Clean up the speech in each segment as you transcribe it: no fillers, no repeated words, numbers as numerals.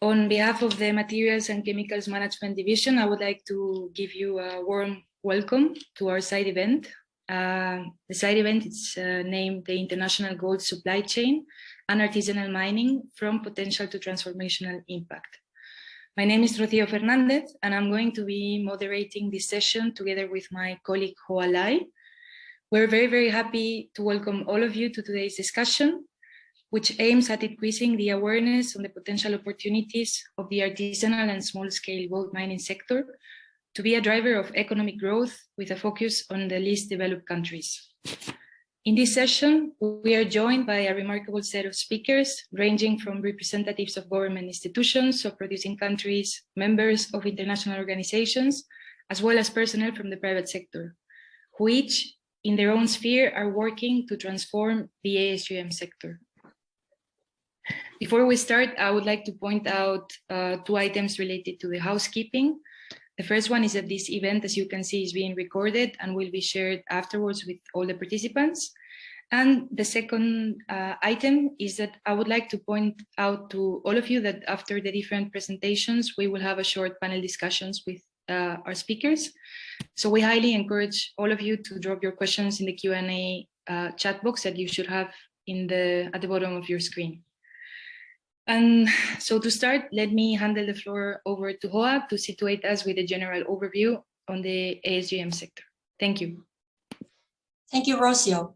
On behalf of the Materials and Chemicals Management Division, I would like to give you a warm welcome to our side event. The side event is named the International Gold Supply Chain and Artisanal Mining from Potential to Transformational Impact. My name is Rocío Fernández, and I'm going to be moderating this session together with my colleague Hoa Lai. We're very, very happy to welcome all of you to today's discussion, which aims at increasing the awareness on the potential opportunities of the artisanal and small-scale gold mining sector to be a driver of economic growth with a focus on the least developed countries. In this session, we are joined by a remarkable set of speakers, ranging from representatives of government institutions of producing countries, members of international organizations, as well as personnel from the private sector, who each, in their own sphere, are working to transform the ASGM sector. Before we start, I would like to point out two items related to the housekeeping. The first one is that this event, as you can see, is being recorded and will be shared afterwards with all the participants. And the second item is that I would like to point out to all of you that after the different presentations, we will have a short panel discussions with our speakers. So we highly encourage all of you to drop your questions in the Q&A chat box that you should have at the bottom of your screen. And so to start, let me handle the floor over to Hoa to situate us with a general overview on the ASGM sector. Thank you. Thank you, Rocio.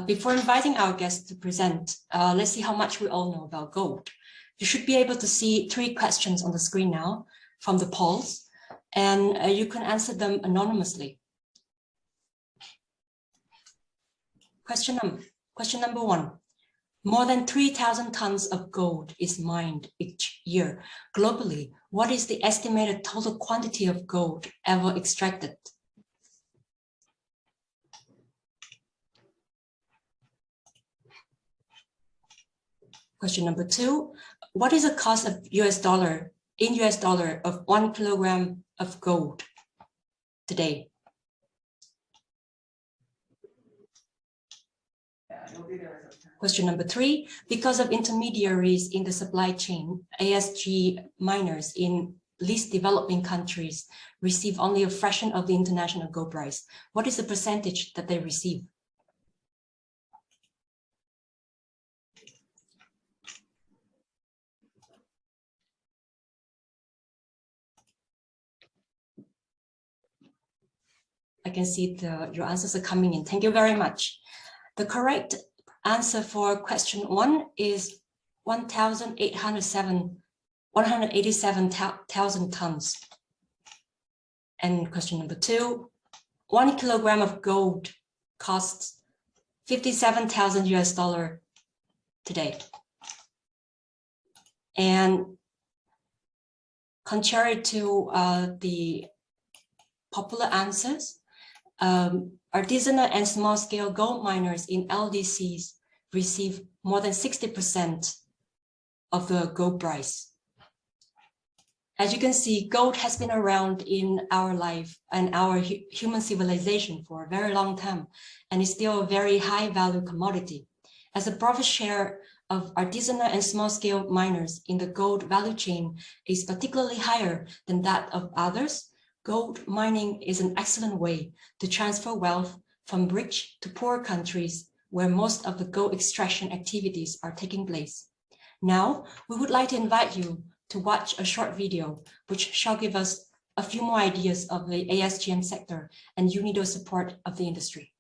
Before inviting our guests to present, let's see how much we all know about gold. You should be able to see 3 questions on the screen now from the polls, and you can answer them anonymously. Question number 1. More than 3,000 tons of gold is mined each year. Globally, what is the estimated total quantity of gold ever extracted? Question number 2. What is the cost of US dollar of 1 kilogram of gold today? Question number 3, because of intermediaries in the supply chain, ASG miners in least developing countries receive only a fraction of the international gold price. What is the percentage that they receive? I can see your answers are coming in. Thank you very much. The correct answer for question 1 is 187,000 tons. And question number 2, 1 kilogram of gold costs $57,000 US today. And contrary to the popular answers, artisanal and small-scale gold miners in LDCs receive more than 60% of the gold price. As you can see, gold has been around in our life and our human civilization for a very long time, and is still a very high-value commodity. As the profit share of artisanal and small-scale miners in the gold value chain is particularly higher than that of others, gold mining is an excellent way to transfer wealth from rich to poor countries where most of the gold extraction activities are taking place. Now, we would like to invite you to watch a short video which shall give us a few more ideas of the ASGM sector and UNIDO support of the industry.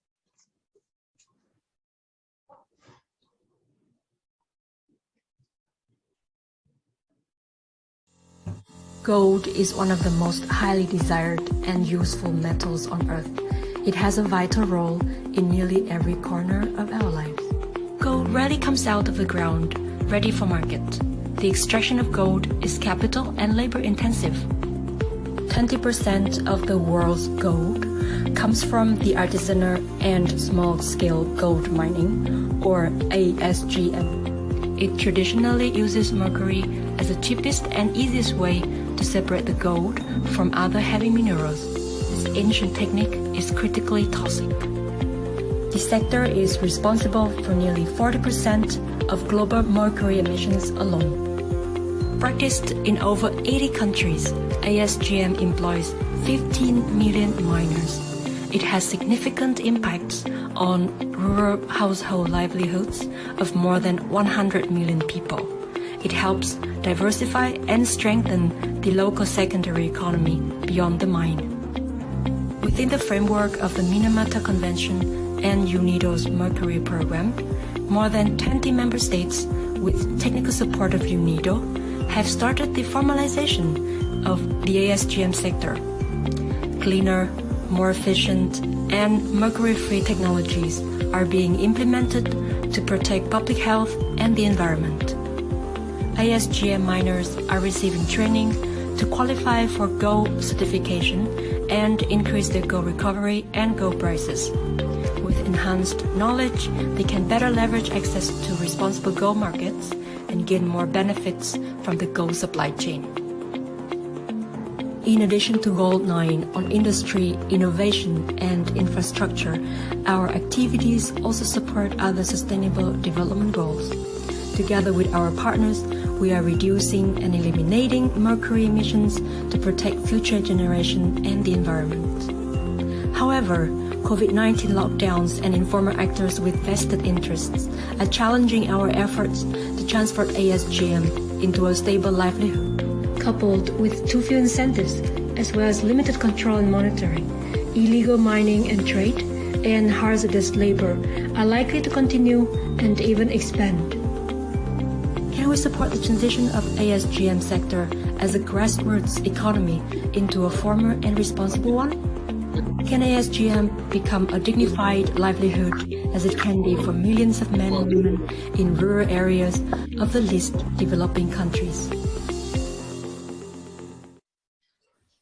Gold is one of the most highly desired and useful metals on Earth. It has a vital role in nearly every corner of our lives. Gold rarely comes out of the ground, ready for market. The extraction of gold is capital and labor intensive. 20% of the world's gold comes from the artisanal and small-scale gold mining, or ASGM. It traditionally uses mercury as the cheapest and easiest way to separate the gold from other heavy minerals. This ancient technique is critically toxic. The sector is responsible for nearly 40% of global mercury emissions alone. Practiced in over 80 countries, ASGM employs 15 million miners. It has significant impacts on rural household livelihoods of more than 100 million people. It helps diversify and strengthen the local secondary economy beyond the mine. Within the framework of the Minamata Convention and UNIDO's Mercury program, more than 20 member states, with technical support of UNIDO, have started the formalization of the ASGM sector. Cleaner, more efficient, and mercury-free technologies are being implemented to protect public health and the environment. ASGM miners are receiving training to qualify for gold certification and increase their gold recovery and gold prices. With enhanced knowledge, they can better leverage access to responsible gold markets and gain more benefits from the gold supply chain. In addition to Gold 9 on industry, innovation, and infrastructure, our activities also support other sustainable development goals. Together with our partners, we are reducing and eliminating mercury emissions to protect future generations and the environment. However, COVID-19 lockdowns and informal actors with vested interests are challenging our efforts to transfer ASGM into a stable livelihood. Coupled with too few incentives, as well as limited control and monitoring, illegal mining and trade, and hazardous labor are likely to continue and even expand. Can we support the transition of ASGM sector as a grassroots economy into a formal and responsible one? Can ASGM become a dignified livelihood as it can be for millions of men and women in rural areas of the least developing countries?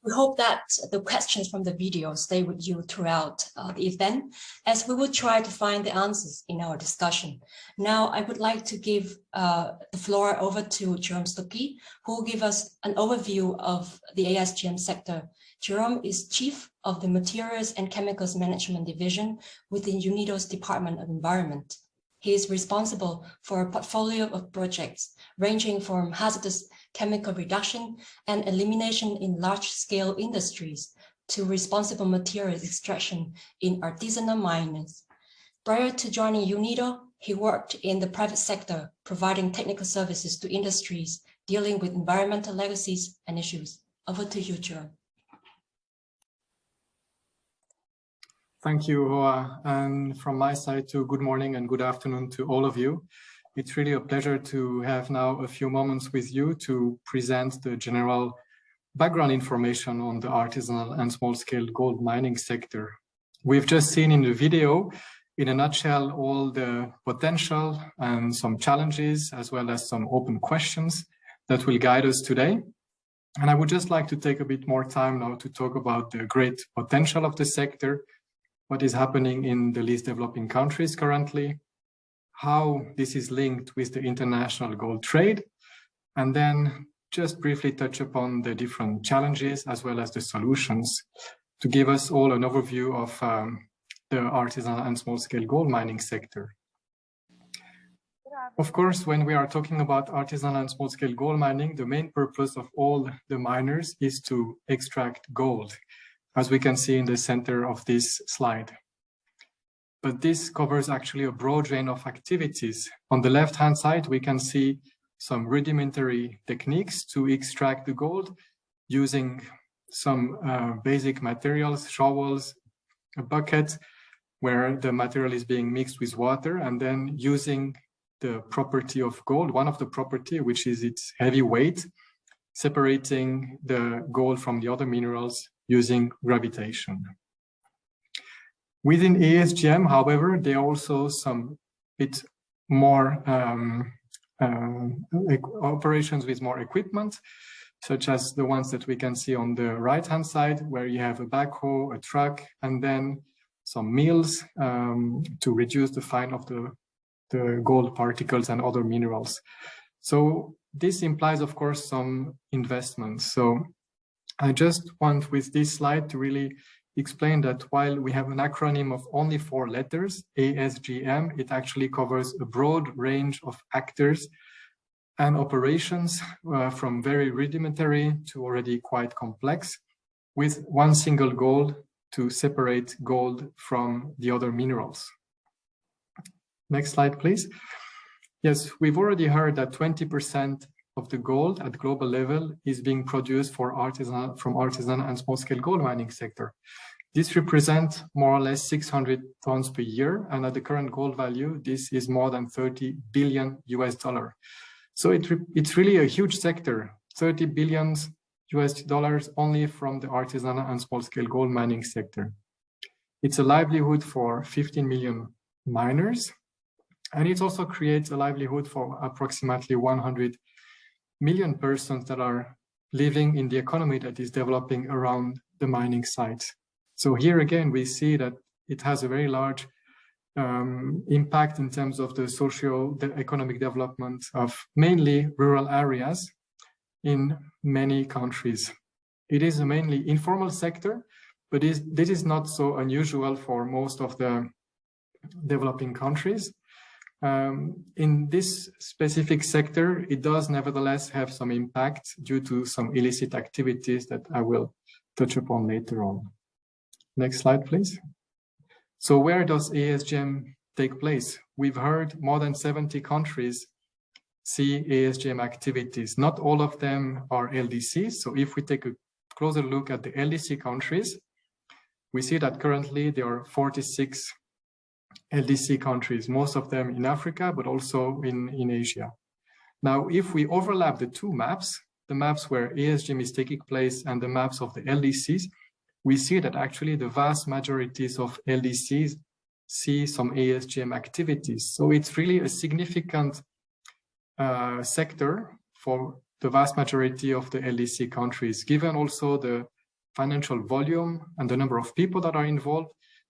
We hope that the questions from the video stay with you throughout the event, as we will try to find the answers in our discussion. Now, I would like to give the floor over to Jerome Stocky, who will give us an overview of the ASGM sector. Jerome is Chief of the Materials and Chemicals Management Division within UNIDO's Department of Environment. He is responsible for a portfolio of projects ranging from hazardous chemical reduction and elimination in large-scale industries to responsible materials extraction in artisanal mines. Prior to joining UNIDO, he worked in the private sector, providing technical services to industries dealing with environmental legacies and issues. Over to you, Jerome. Thank you, Hoa. And from my side too, good morning and good afternoon to all of you. It's really a pleasure to have now a few moments with you to present the general background information on the artisanal and small-scale gold mining sector. We've just seen in the video, in a nutshell, all the potential and some challenges, as well as some open questions that will guide us today. And I would just like to take a bit more time now to talk about the great potential of the sector, what is happening in the least developing countries currently, how this is linked with the international gold trade, and then just briefly touch upon the different challenges as well as the solutions to give us all an overview of the artisanal and small-scale gold mining sector. Of course, when we are talking about artisanal and small-scale gold mining, the main purpose of all the miners is to extract gold, as we can see in the center of this slide. But this covers actually a broad range of activities. On the left-hand side, we can see some rudimentary techniques to extract the gold using some basic materials, shovels, a bucket, where the material is being mixed with water, and then using the property of gold, one of the property, which is its heavy weight, separating the gold from the other minerals using gravitation. Within ASGM, however, there are also some bit more operations with more equipment, such as the ones that we can see on the right-hand side, where you have a backhoe, a truck, and then some mills to reduce the fine of the gold particles and other minerals. So this implies, of course, some investments. So I just want with this slide to really explain that while we have an acronym of only 4 letters, ASGM, it actually covers a broad range of actors and operations from very rudimentary to already quite complex, with one single goal to separate gold from the other minerals. Next slide, please. Yes, we've already heard that 20% of the gold at global level is being produced from artisanal and small-scale gold mining sector. This represents more or less 600 tons per year, and at the current gold value, this is more than $30 billion US. So it's really a huge sector, $30 billion US only from the artisanal and small-scale gold mining sector. It's a livelihood for 15 million miners, and it also creates a livelihood for approximately 100 million persons that are living in the economy that is developing around the mining sites. So here again, we see that it has a very large impact in terms of the socio-economic development of mainly rural areas in many countries. It is a mainly informal sector, but this is not so unusual for most of the developing countries. In this specific sector, it does nevertheless have some impact due to some illicit activities that I will touch upon later on. Next slide, please. So where does ASGM take place? We've heard more than 70 countries see ASGM activities. Not all of them are LDCs. So if we take a closer look at the LDC countries, we see that currently there are 46 LDC countries, most of them in Africa, but also in Asia. Now, if we overlap the two maps, the maps where ASGM is taking place and the maps of the LDCs, we see that actually the vast majorities of LDCs see some ASGM activities. So it's really a significant sector for the vast majority of the LDC countries, given also the financial volume and the number of people that are involved.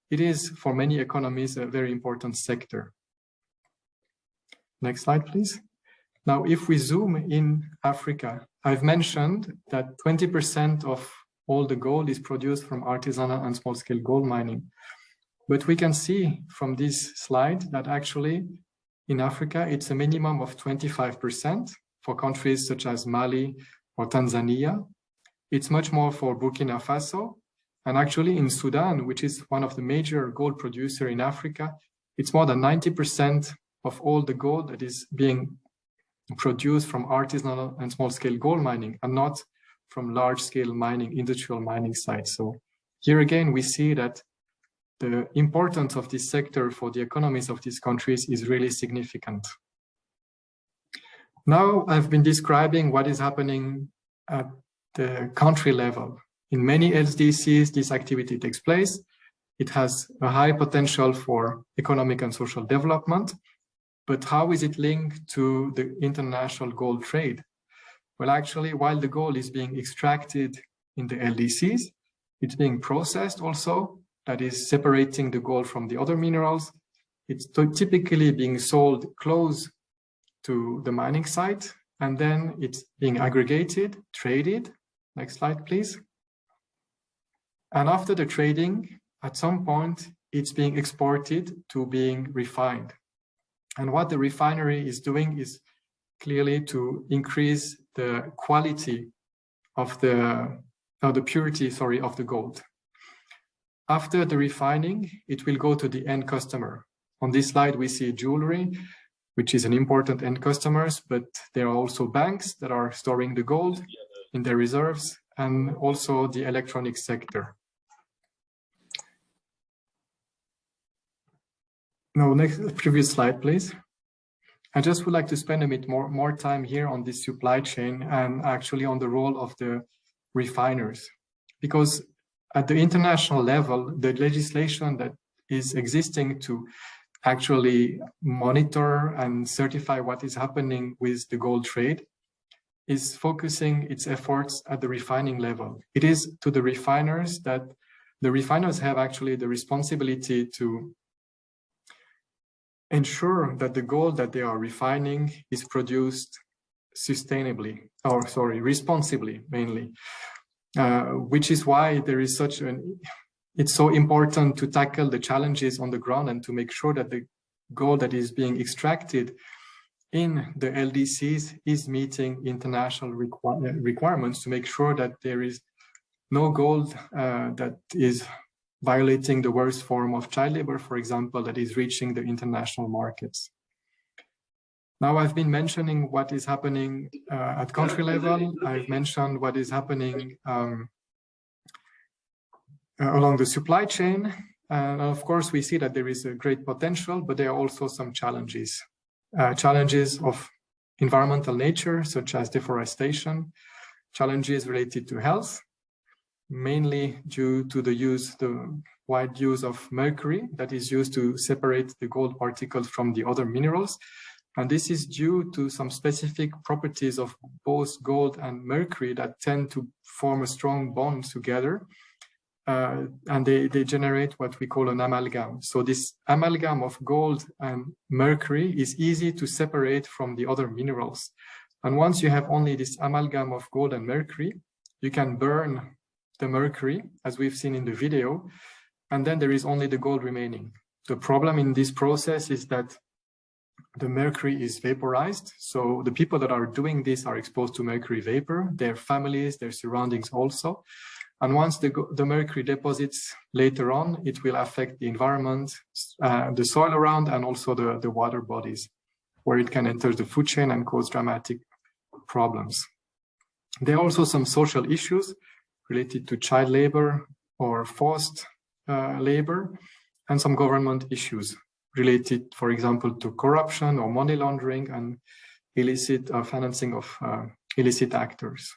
It is, for many economies, a very important sector. Next slide, please. Now, if we zoom in Africa, I've mentioned that 20% of all the gold is produced from artisanal and small-scale gold mining. But we can see from this slide that actually in Africa, it's a minimum of 25% for countries such as Mali or Tanzania. It's much more for Burkina Faso. And actually in Sudan, which is one of the major gold producers in Africa, it's more than 90% of all the gold that is being produced from artisanal and small-scale gold mining and not from large-scale mining, industrial mining sites. So here again, we see that the importance of this sector for the economies of these countries is really significant. Now I've been describing what is happening at the country level. In many LDCs, this activity takes place. It has a high potential for economic and social development, but how is it linked to the international gold trade? Well, actually, while the gold is being extracted in the LDCs, it's being processed also, that is separating the gold from the other minerals. It's typically being sold close to the mining site, and then it's being aggregated, traded. Next slide, please. And after the trading, at some point, it's being exported to being refined. And what the refinery is doing is clearly to increase the quality of the purity, of the gold. After the refining, it will go to the end customer. On this slide, we see jewelry, which is an important end customers, but there are also banks that are storing the gold in their reserves, and also the electronic sector. No, previous slide, please. I just would like to spend a bit more time here on this supply chain and actually on the role of the refiners. Because at the international level, the legislation that is existing to actually monitor and certify what is happening with the gold trade is focusing its efforts at the refining level. It is to the refiners that the refiners have actually the responsibility to ensure that the gold that they are refining is produced sustainably, responsibly mainly, which is why there is it's so important to tackle the challenges on the ground and to make sure that the gold that is being extracted in the LDCs is meeting international requirements to make sure that there is no gold that is violating the worst form of child labor, for example, that is reaching the international markets. Now, I've been mentioning what is happening at country level. I've mentioned what is happening along the supply chain. And of course, we see that there is a great potential, but there are also some challenges. Challenges of environmental nature, such as deforestation, challenges related to health, mainly due to the wide use of mercury that is used to separate the gold particles from the other minerals. And this is due to some specific properties of both gold and mercury that tend to form a strong bond together. And they generate what we call an amalgam. So this amalgam of gold and mercury is easy to separate from the other minerals. And once you have only this amalgam of gold and mercury, you can burn the mercury, as we've seen in the video, and then there is only the gold remaining. The problem in this process is that the mercury is vaporized. So the people that are doing this are exposed to mercury vapor, their families, their surroundings also. And once the mercury deposits later on, it will affect the environment, the soil around, and also the water bodies, where it can enter the food chain and cause dramatic problems. There are also some social issues related to child labor or forced labor, and some government issues related, for example, to corruption or money laundering and illicit financing of illicit actors.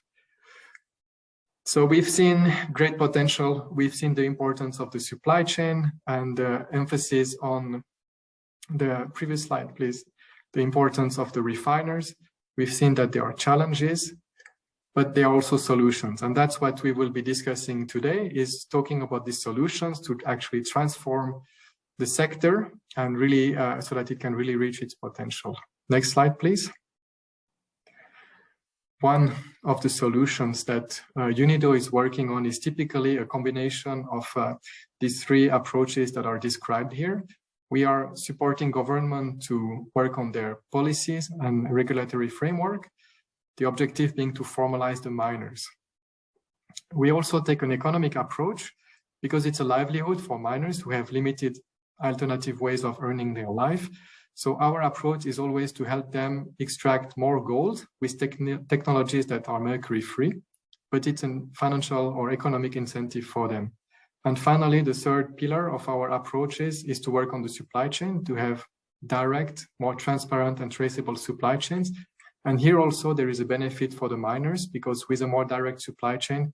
So we've seen great potential. We've seen the importance of the supply chain and the emphasis on the previous slide, please, the importance of the refiners. We've seen that there are challenges, but there are also solutions. And that's what we will be discussing today, is talking about these solutions to actually transform the sector and really so that it can really reach its potential. Next slide, please. One of the solutions that UNIDO is working on is typically a combination of these three approaches that are described here. We are supporting government to work on their policies and regulatory framework, the objective being to formalize the miners. We also take an economic approach because it's a livelihood for miners who have limited alternative ways of earning their life. So our approach is always to help them extract more gold with technologies that are mercury free, but it's a financial or economic incentive for them. And finally, the third pillar of our approaches is to work on the supply chain to have direct, more transparent and traceable supply chains. And here also there is a benefit for the miners because with a more direct supply chain,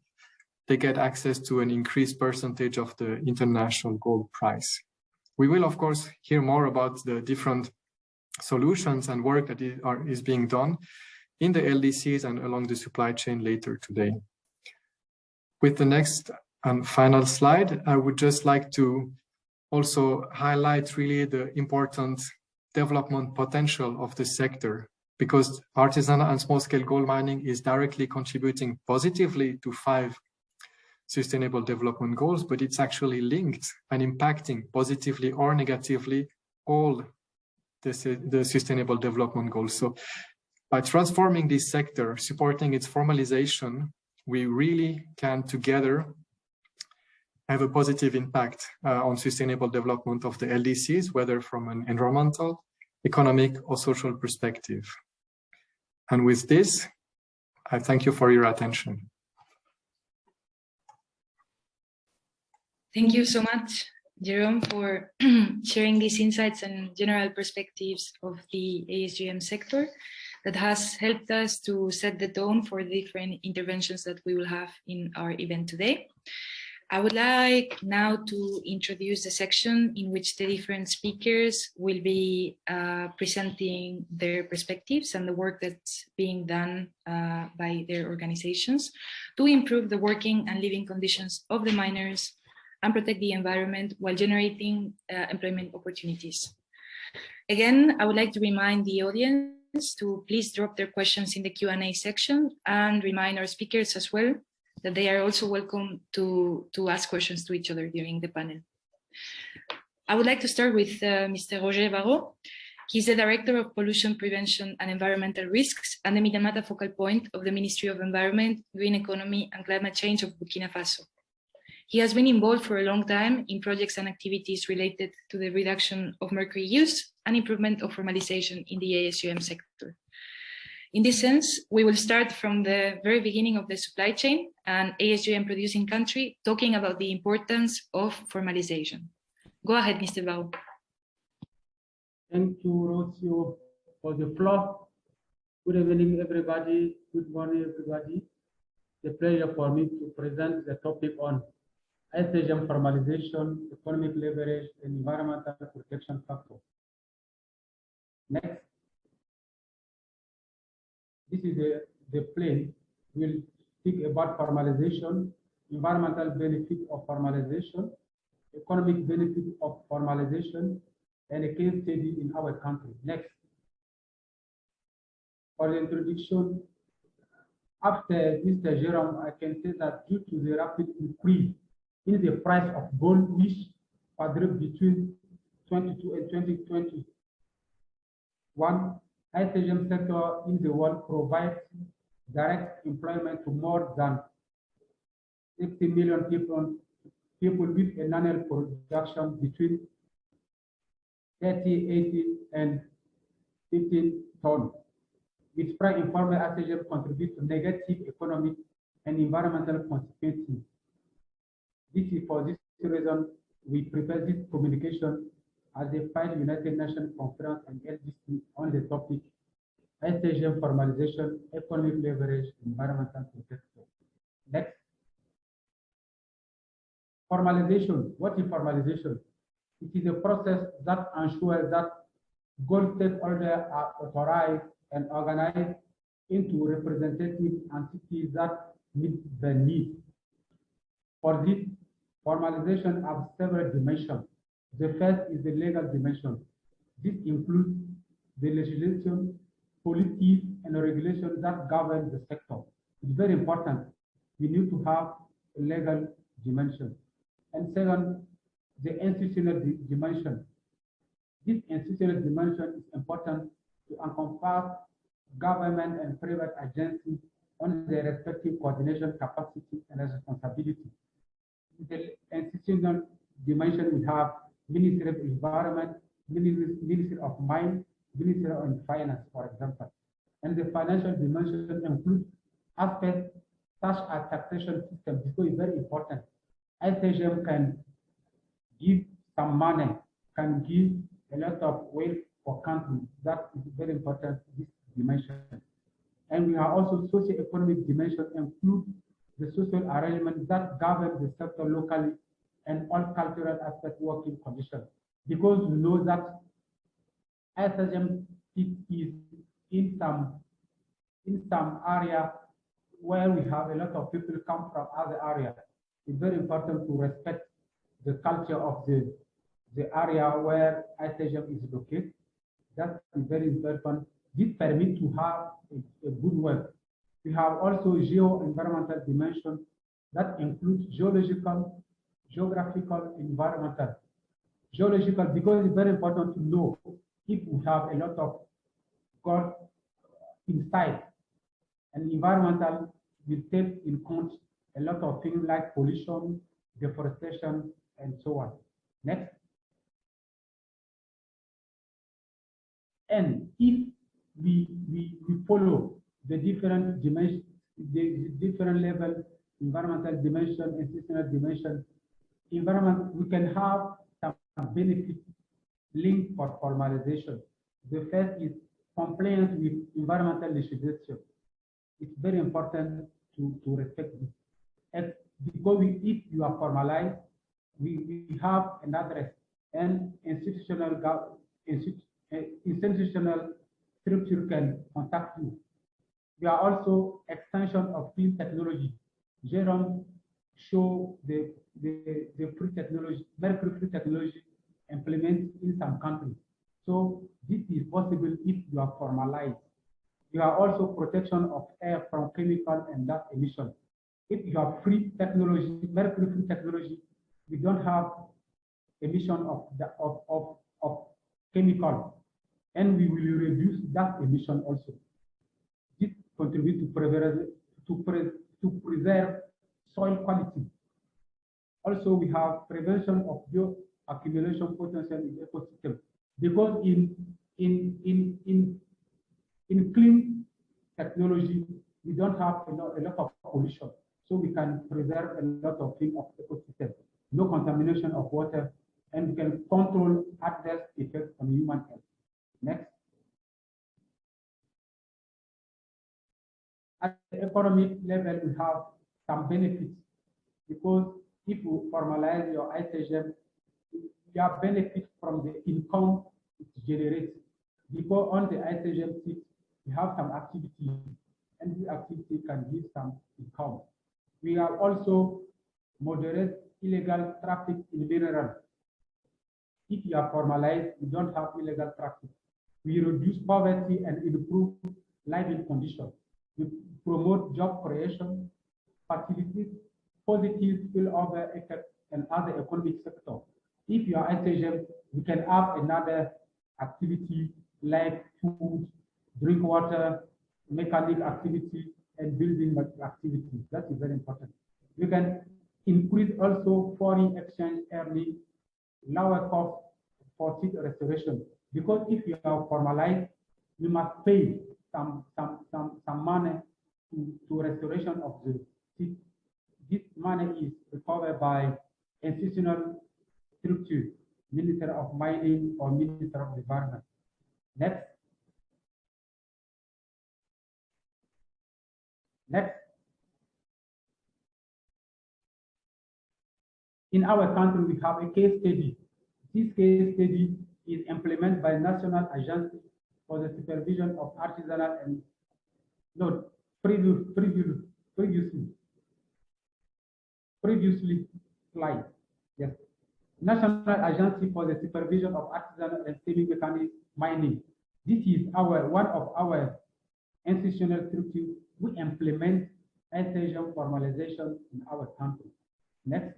they get access to an increased percentage of the international gold price. We will, of course, hear more about the different solutions and work that is being done in the LDCs and along the supply chain later today. With the next and final slide, I would just like to also highlight really the important development potential of the sector, because artisanal and small-scale gold mining is directly contributing positively to 5 Sustainable Development Goals, but it's actually linked and impacting positively or negatively all the Sustainable Development Goals. So by transforming this sector, supporting its formalization, we really can together have a positive impact on sustainable development of the LDCs, whether from an environmental, economic, or social perspective. And with this, I thank you for your attention. Thank you so much, Jerome, for sharing these insights and general perspectives of the ASGM sector that has helped us to set the tone for the different interventions that we will have in our event today. I would like now to introduce the section in which the different speakers will be presenting their perspectives and the work that's being done by their organizations to improve the working and living conditions of the miners and protect the environment while generating employment opportunities. Again, I would like to remind the audience to please drop their questions in the Q&A section and remind our speakers as well that they are also welcome to ask questions to each other during the panel. I would like to start with Mr. Roger Barraud. He's the Director of Pollution Prevention and Environmental Risks and the Minamata focal point of the Ministry of Environment, Green Economy and Climate Change of Burkina Faso. He has been involved for a long time in projects and activities related to the reduction of mercury use and improvement of formalization in the ASGM sector. In this sense, we will start from the very beginning of the supply chain and ASGM producing country, talking about the importance of formalization. Go ahead, Mr. Bao. Thank you, Rocio, for the floor. Good evening, everybody. Good morning, everybody. It's a pleasure for me to present the topic on ASGM formalization, economic leverage, and environmental protection factor. Next. This is the plane. We'll speak about formalization, environmental benefit of formalization, economic benefit of formalization, and a case study in our country. Next. For the introduction, after Mr. Jerome, I can say that due to the rapid increase in the price of gold, which quadrupled between 2022 and 2021, ASGM sector in the world provides direct employment to more than 60 million people with an annual production between 30, 80, and 15 tons. With price informal ASGM contribute to negative economic and environmental consequences. This is for this reason we prepare this communication as a final United Nations conference and LDC on the topic ASGM formalization, economic leverage, environmental protection. Next. Formalization. What is formalization? It is a process that ensures that gold stakeholders are authorized and organized into representative entities that meet the needs. For this, formalization has several dimensions. The first is the legal dimension. This includes the legislation, policies, and regulations that govern the sector. It's very important. We need to have a legal dimension. And second, the institutional dimension. This institutional dimension is important to encompass government and private agencies on their respective coordination capacity and responsibility. The institutional dimension we have Ministry of Environment, Ministry of Mines, Ministry of Finance, for example. And the financial dimension includes aspects such as taxation system, because it's very important. ASGM can give some money, can give a lot of wealth for countries. That is very important, this dimension. And we have also socio-economic dimension include the social arrangement that govern the sector locally and all cultural aspect working conditions. Because we know that ASGM is in some area where we have a lot of people come from other areas. It's very important to respect the culture of the area where ASGM is located. That's very important. This permits to have a good work. We have also geo-environmental dimension that includes geological, geographical, environmental. Geological, because it's very important to know if we have a lot of gold inside, and environmental will take in account a lot of things like pollution, deforestation, and so on. Next. And if we follow the different dimensions, the different level, environmental dimension, institutional dimension, environment, we can have some benefit linked for formalization. The first is compliance with environmental legislation. It's very important to respect this. Because if you are formalized, we have an address and institutional structure can contact you. We are also extension of clean technology. Jerome show the free technology, mercury free technology implemented in some countries. So this is possible if you are formalized. You are also protection of air from chemical and dust emission. If you have free technology, mercury free technology, we don't have emission of chemical. and we will reduce gas emission also. This contributes to preserve soil quality. Also, we have prevention of bioaccumulation potential in ecosystem, because in clean technology, we don't have a lot of pollution, so we can preserve a lot of things of ecosystem, no contamination of water, and we can control adverse effects on human health. Next. At the economic level, we have some benefits, because if you formalize your ASGM, you have benefits from the income it generates. Because on the ASGM 6, we have some activity, and this activity can give some income. We have also moderate illegal traffic in minerals. If you are formalized, you don't have illegal traffic. We reduce poverty and improve living conditions. We promote job creation, facilitate positive spillover effects and other economic sectors. If you are ASGM, we can have another activity like food, drink water, mechanic activity, and building activity. That is very important. We can increase also foreign exchange earning, lower cost for seed restoration. Because if you are formalized, you must pay some money to restoration of the seed. This money is recovered by institutional structure, Minister of Mining or Minister of Environment. Next. Next. In our country, we have a case study. This case study is implemented by National Agency for the Supervision of Artisanal and previously slide. Yes. National Agency for the Supervision of Artisanal and Semi-Mechanical Mining. This is one of our institutional structures. We implement ASGM formalization in our country. Next.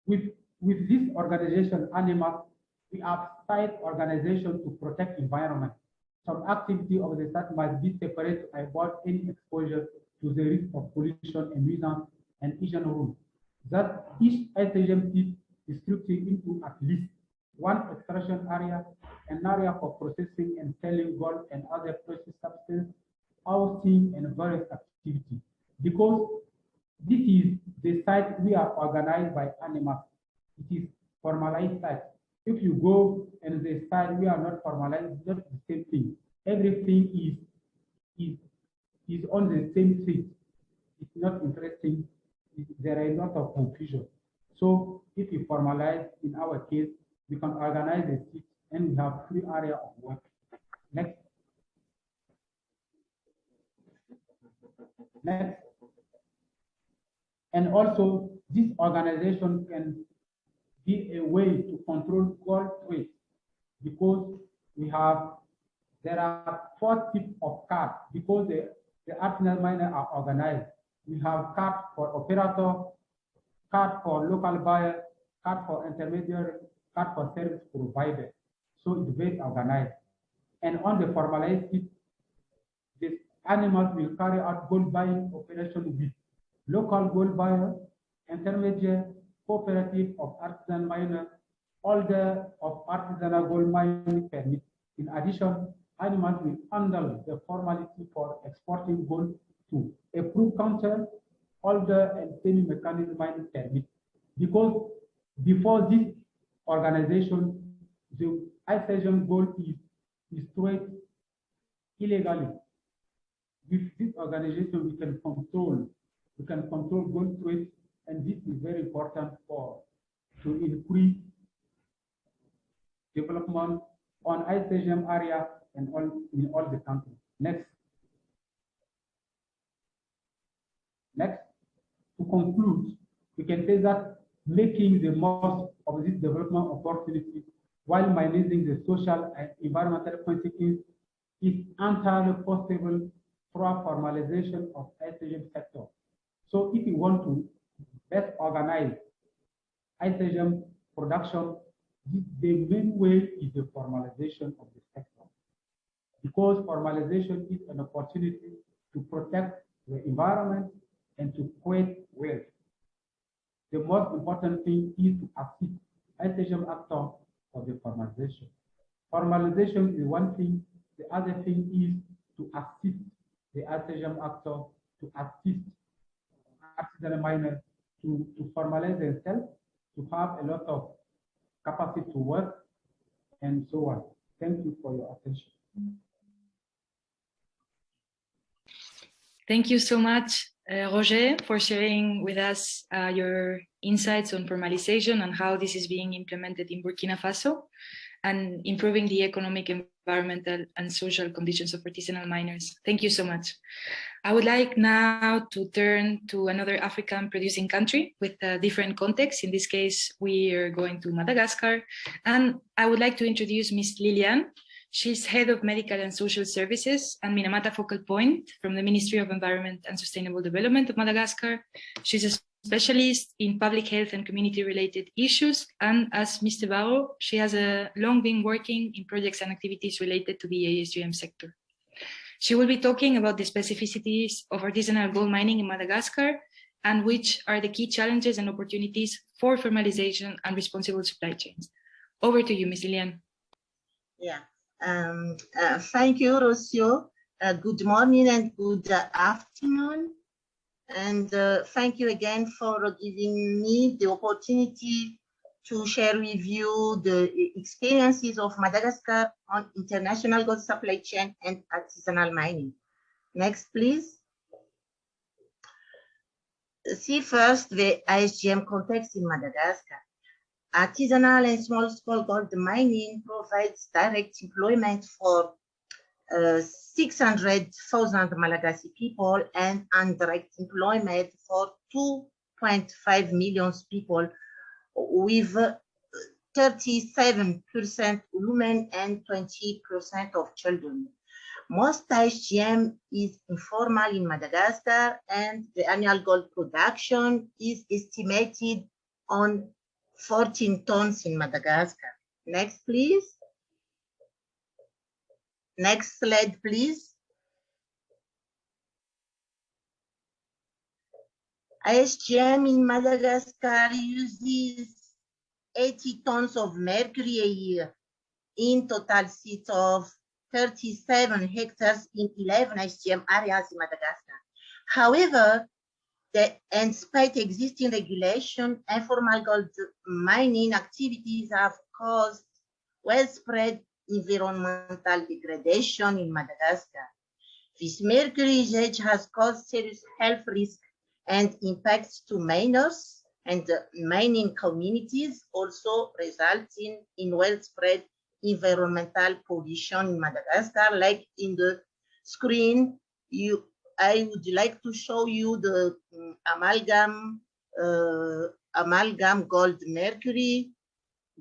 With this organization, ANIMAS, we have site organization to protect environment. Some activity of the site must be separate to avoid any exposure to the risk of pollution, emissions, and emission rules. That each ASGM site is structured into at least one extraction area, an area for processing and selling gold and other precious substances, housing, and various activities. Because this is the site we are organized by ANIMAS. It is formalized site. If you go and the site we are not formalized, it's not the same thing. Everything is on the same street. It's not interesting. There are a lot of confusion. So if you formalize, in our case, we can organize the street and we have 3 areas of work. Next. Next. And also, this organization can be a way to control gold trade, because there are 4 types of cards, because the artisanal miners are organized. We have cards for operator, card for local buyer, card for intermediary, card for service provider. So it's very organized. And on the formalized site, the animals will carry out gold buying operation with local gold buyer, intermediate, cooperative of artisan miner, holder of artisanal gold mining permit. In addition, animals will handle the formality for exporting gold to approved counter, holder, and semi-mechanical mining permit. Because before this organization, the ASGM gold is traded illegally. With this organization, we can control gold trade, and this is very important to increase development on ASGM area and in all the country. Next. Next. To conclude, we can say that making the most of this development opportunity while managing the social and environmental consequences is entirely possible through formalization of ASGM sector. So if you want to best organize ASGM production, The main way is the formalization of the sector, because formalization is an opportunity to protect the environment and to create wealth. The most important thing is to assist ASGM actors for the formalization. Formalization is one thing. The other thing is to assist the ASGM actor, to assist artisanal miners to formalize themselves, to have a lot of capacity to work, and so on. Thank you for your attention. Thank you so much, Roger, for sharing with us your insights on formalization and how this is being implemented in Burkina Faso and improving the economic, environmental, and social conditions of artisanal miners. Thank you so much. I would like now to turn to another African producing country with a different context. In this case, we are going to Madagascar. And I would like to introduce Ms. Liliane. She's Head of Medical and Social Services and Minamata Focal Point from the Ministry of Environment and Sustainable Development of Madagascar. She's a specialist in public health and community-related issues. And as Mr. Barro, she has long been working in projects and activities related to the ASGM sector. She will be talking about the specificities of artisanal gold mining in Madagascar and which are the key challenges and opportunities for formalization and responsible supply chains. Over to you, Ms. Liliane. Yeah. Thank you, Rocio. Good morning and good afternoon. And thank you again for giving me the opportunity to share with you the experiences of Madagascar on international gold supply chain and artisanal mining. Next, please. See first the ASGM context in Madagascar. Artisanal and small-scale gold mining provides direct employment for 600,000 Malagasy people and indirect employment for 2.5 million people, with 37% women and 20% of children. Most ASGM is informal in Madagascar, and the annual gold production is estimated on 14 tons in Madagascar. Next, please. Next slide, please. ASGM in Madagascar uses 80 tons of mercury a year in total seats of 37 hectares in 11 ASGM areas in Madagascar. However, despite existing regulation, informal gold mining activities have caused widespread environmental degradation in Madagascar. This mercury usage has caused serious health risks and impacts to miners and mining communities, also resulting in widespread environmental pollution in Madagascar. Like in the screen, I would like to show you the amalgam gold mercury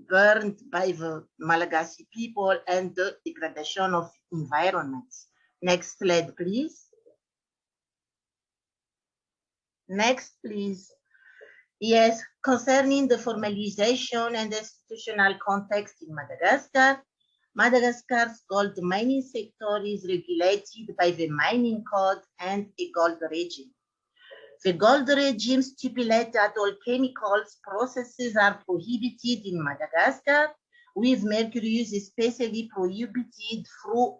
burned by the Malagasy people and the degradation of environments. Next slide, please. Next, please. Yes, concerning the formalization and institutional context in Madagascar, Madagascar's gold mining sector is regulated by the Mining Code and a gold regime. The gold regime stipulates that all chemicals processes are prohibited in Madagascar, with mercury use especially prohibited through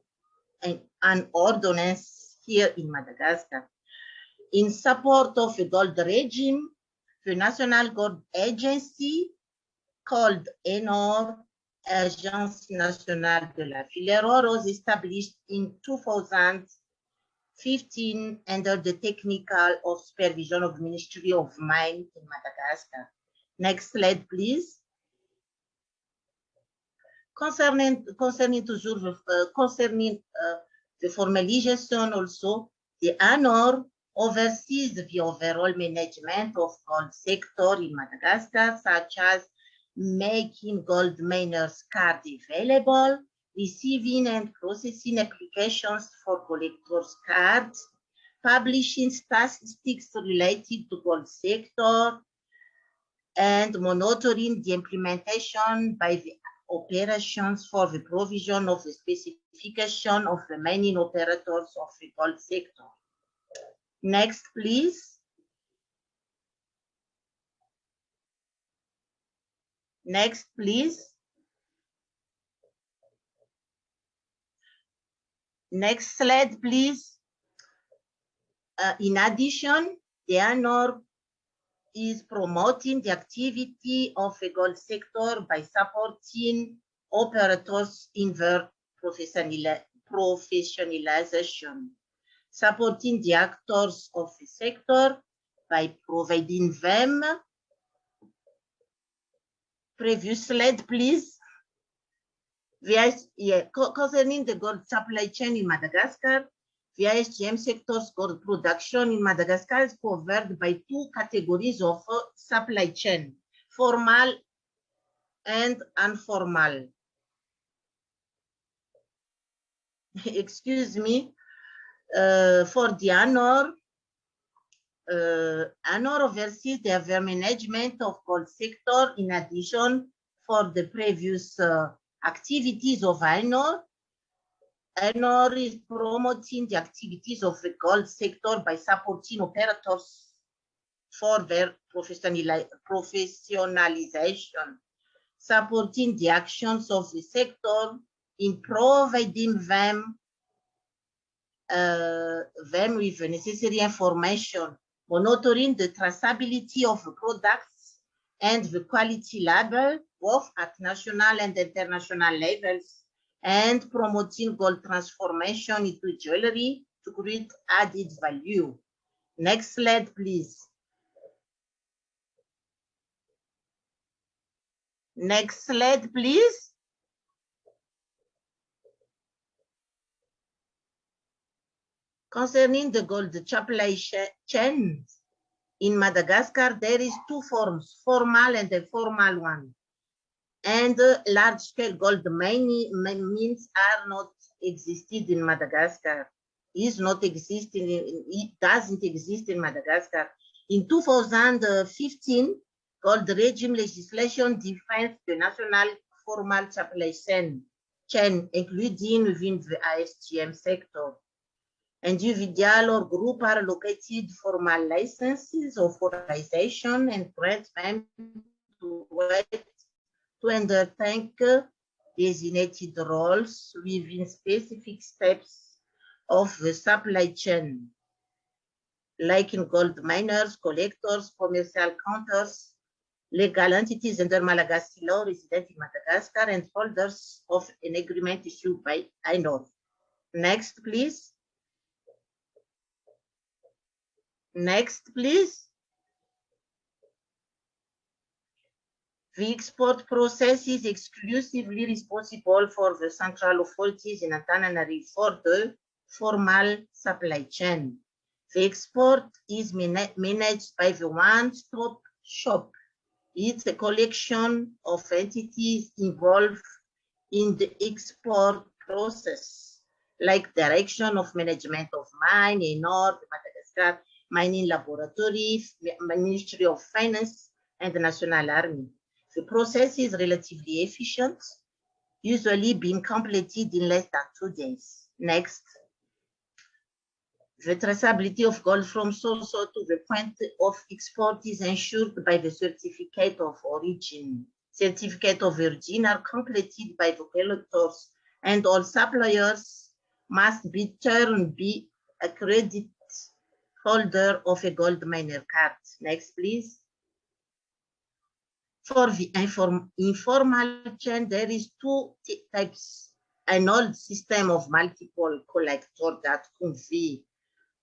an ordinance here in Madagascar. In support of the gold regime, the National Gold Agency, called ENOR, Agence Nationale de la Filière Or, was established in 2015 under the technical supervision of the Ministry of Mines in Madagascar. Next slide, please. Concerning the formalization also, the ANOR oversees the overall management of gold sector in Madagascar, such as making gold miners cards available, receiving and processing applications for collectors' cards, publishing statistics related to gold sector, and monitoring the implementation by the operations for the provision of the specification of the mining operators of the gold sector. Next, please. Next, please. Next slide, please. In addition, the ANOR is promoting the activity of the gold sector by supporting operators in their professionalization, supporting the actors of the sector by providing them. Previous slide, please. Concerning the gold supply chain in Madagascar, the ASGM sector's gold production in Madagascar is covered by two categories of supply chain, formal and informal. Excuse me. For the ANOR oversees the management of gold sector. In addition, for the previous activities of ANOR is promoting the activities of the gold sector by supporting operators for their professionalization, supporting the actions of the sector in providing them with the necessary information, monitoring the traceability of the products and the quality label, both at national and international levels, and promoting gold transformation into jewelry to create added value. Next slide, please. Next slide, please. Concerning the gold supply chain in Madagascar, there is two forms, formal and informal one. And large-scale gold mining means are not existed in Madagascar. It doesn't exist in Madagascar. In 2015, gold regime legislation defines the national formal supply chain, including within the ASGM sector. Individual or group are located formal licenses of formalization and grant them to undertake designated roles within specific steps of the supply chain, like in gold miners, collectors, commercial counters, legal entities under Malagasy law resident in Madagascar, and holders of an agreement issued by ANOR. Next, please. Next, please. The export process is exclusively responsible for the central authorities in Antananarivo for the formal supply chain. The export is managed by the one-stop shop. It's a collection of entities involved in the export process, like Direction of Management of Mine in North Madagascar, Mining Laboratory, Ministry of Finance, and the National Army. The process is relatively efficient, usually being completed in less than 2 days. Next. The traceability of gold from source to the point of export is ensured by the certificate of origin. Certificate of origin are completed by the collectors, and all suppliers must be accredited holder of a gold miner card. Next, please. For the informal chain, there is two types. An old system of multiple collector that convey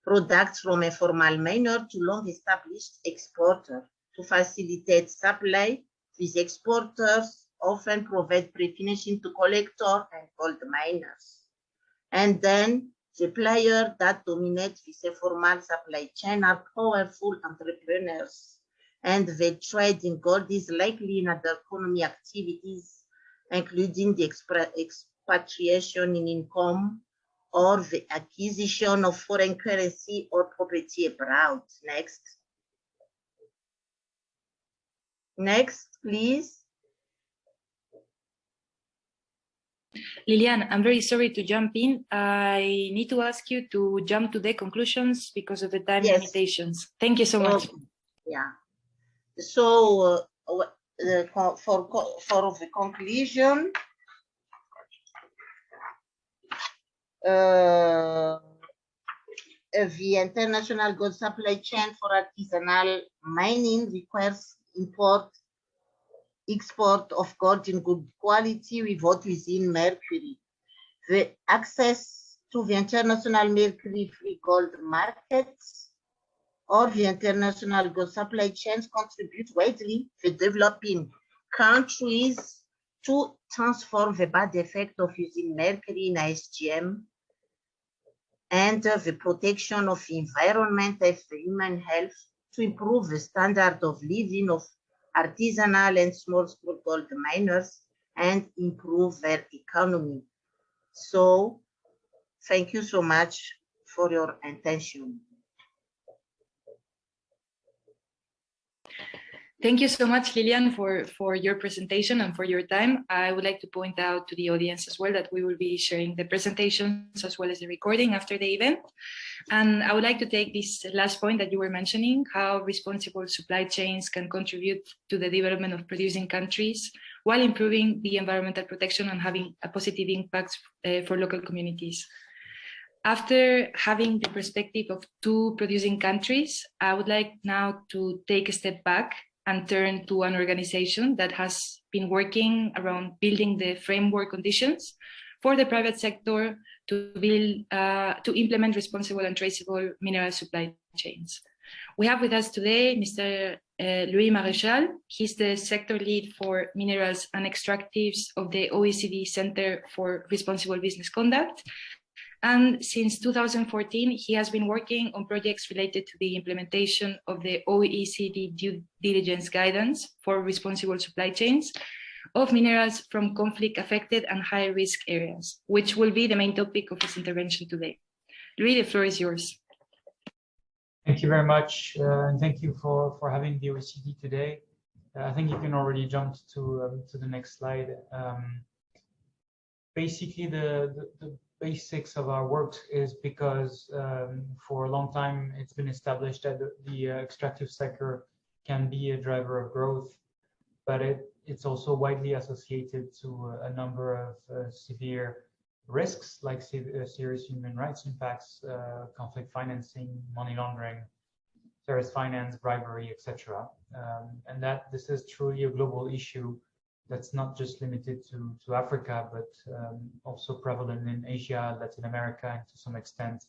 products from a formal miner to long-established exporter. To facilitate supply, these exporters often provide pre-finishing to collector and gold miners. And then the players that dominate this informal supply chain are powerful entrepreneurs, and the trade in gold is likely in other economy activities, including the expatriation in income or the acquisition of foreign currency or property abroad. Next. Next, please. Lilian, I'm very sorry to jump in. I need to ask you to jump to the conclusions because of the time limitations. Thank you so much. Yeah. So for the conclusion, the international gold supply chain for artisanal mining requires export of gold in good quality within mercury. The access to the international mercury-free gold markets or the international gold supply chains contribute widely to developing countries to transform the bad effect of using mercury in ASGM and the protection of the environment and human health to improve the standard of living of artisanal and small-scale gold miners and improve their economy. So, thank you so much for your attention. Thank you so much, Lilian, for your presentation and for your time. I would like to point out to the audience as well that we will be sharing the presentations as well as the recording after the event. And I would like to take this last point that you were mentioning, how responsible supply chains can contribute to the development of producing countries while improving the environmental protection and having a positive impact for local communities. After having the perspective of two producing countries, I would like now to take a step back and turn to an organization that has been working around building the framework conditions for the private sector to implement responsible and traceable mineral supply chains. We have with us today Mr. Louis Maréchal. He's the sector lead for minerals and extractives of the OECD Center for Responsible Business Conduct. And since 2014, he has been working on projects related to the implementation of the OECD due diligence guidance for responsible supply chains of minerals from conflict-affected and high-risk areas, which will be the main topic of his intervention today. Louis, the floor is yours. Thank you very much, and thank you for having the OECD today. I think you can already jump to the next slide. Basically, the basics of our work is because for a long time it's been established that the extractive sector can be a driver of growth, but it's also widely associated to a number of severe risks like serious human rights impacts, conflict financing, money laundering, terrorist finance, bribery, etc. And that this is truly a global issue that's not just limited to Africa, but also prevalent in Asia, Latin America, and to some extent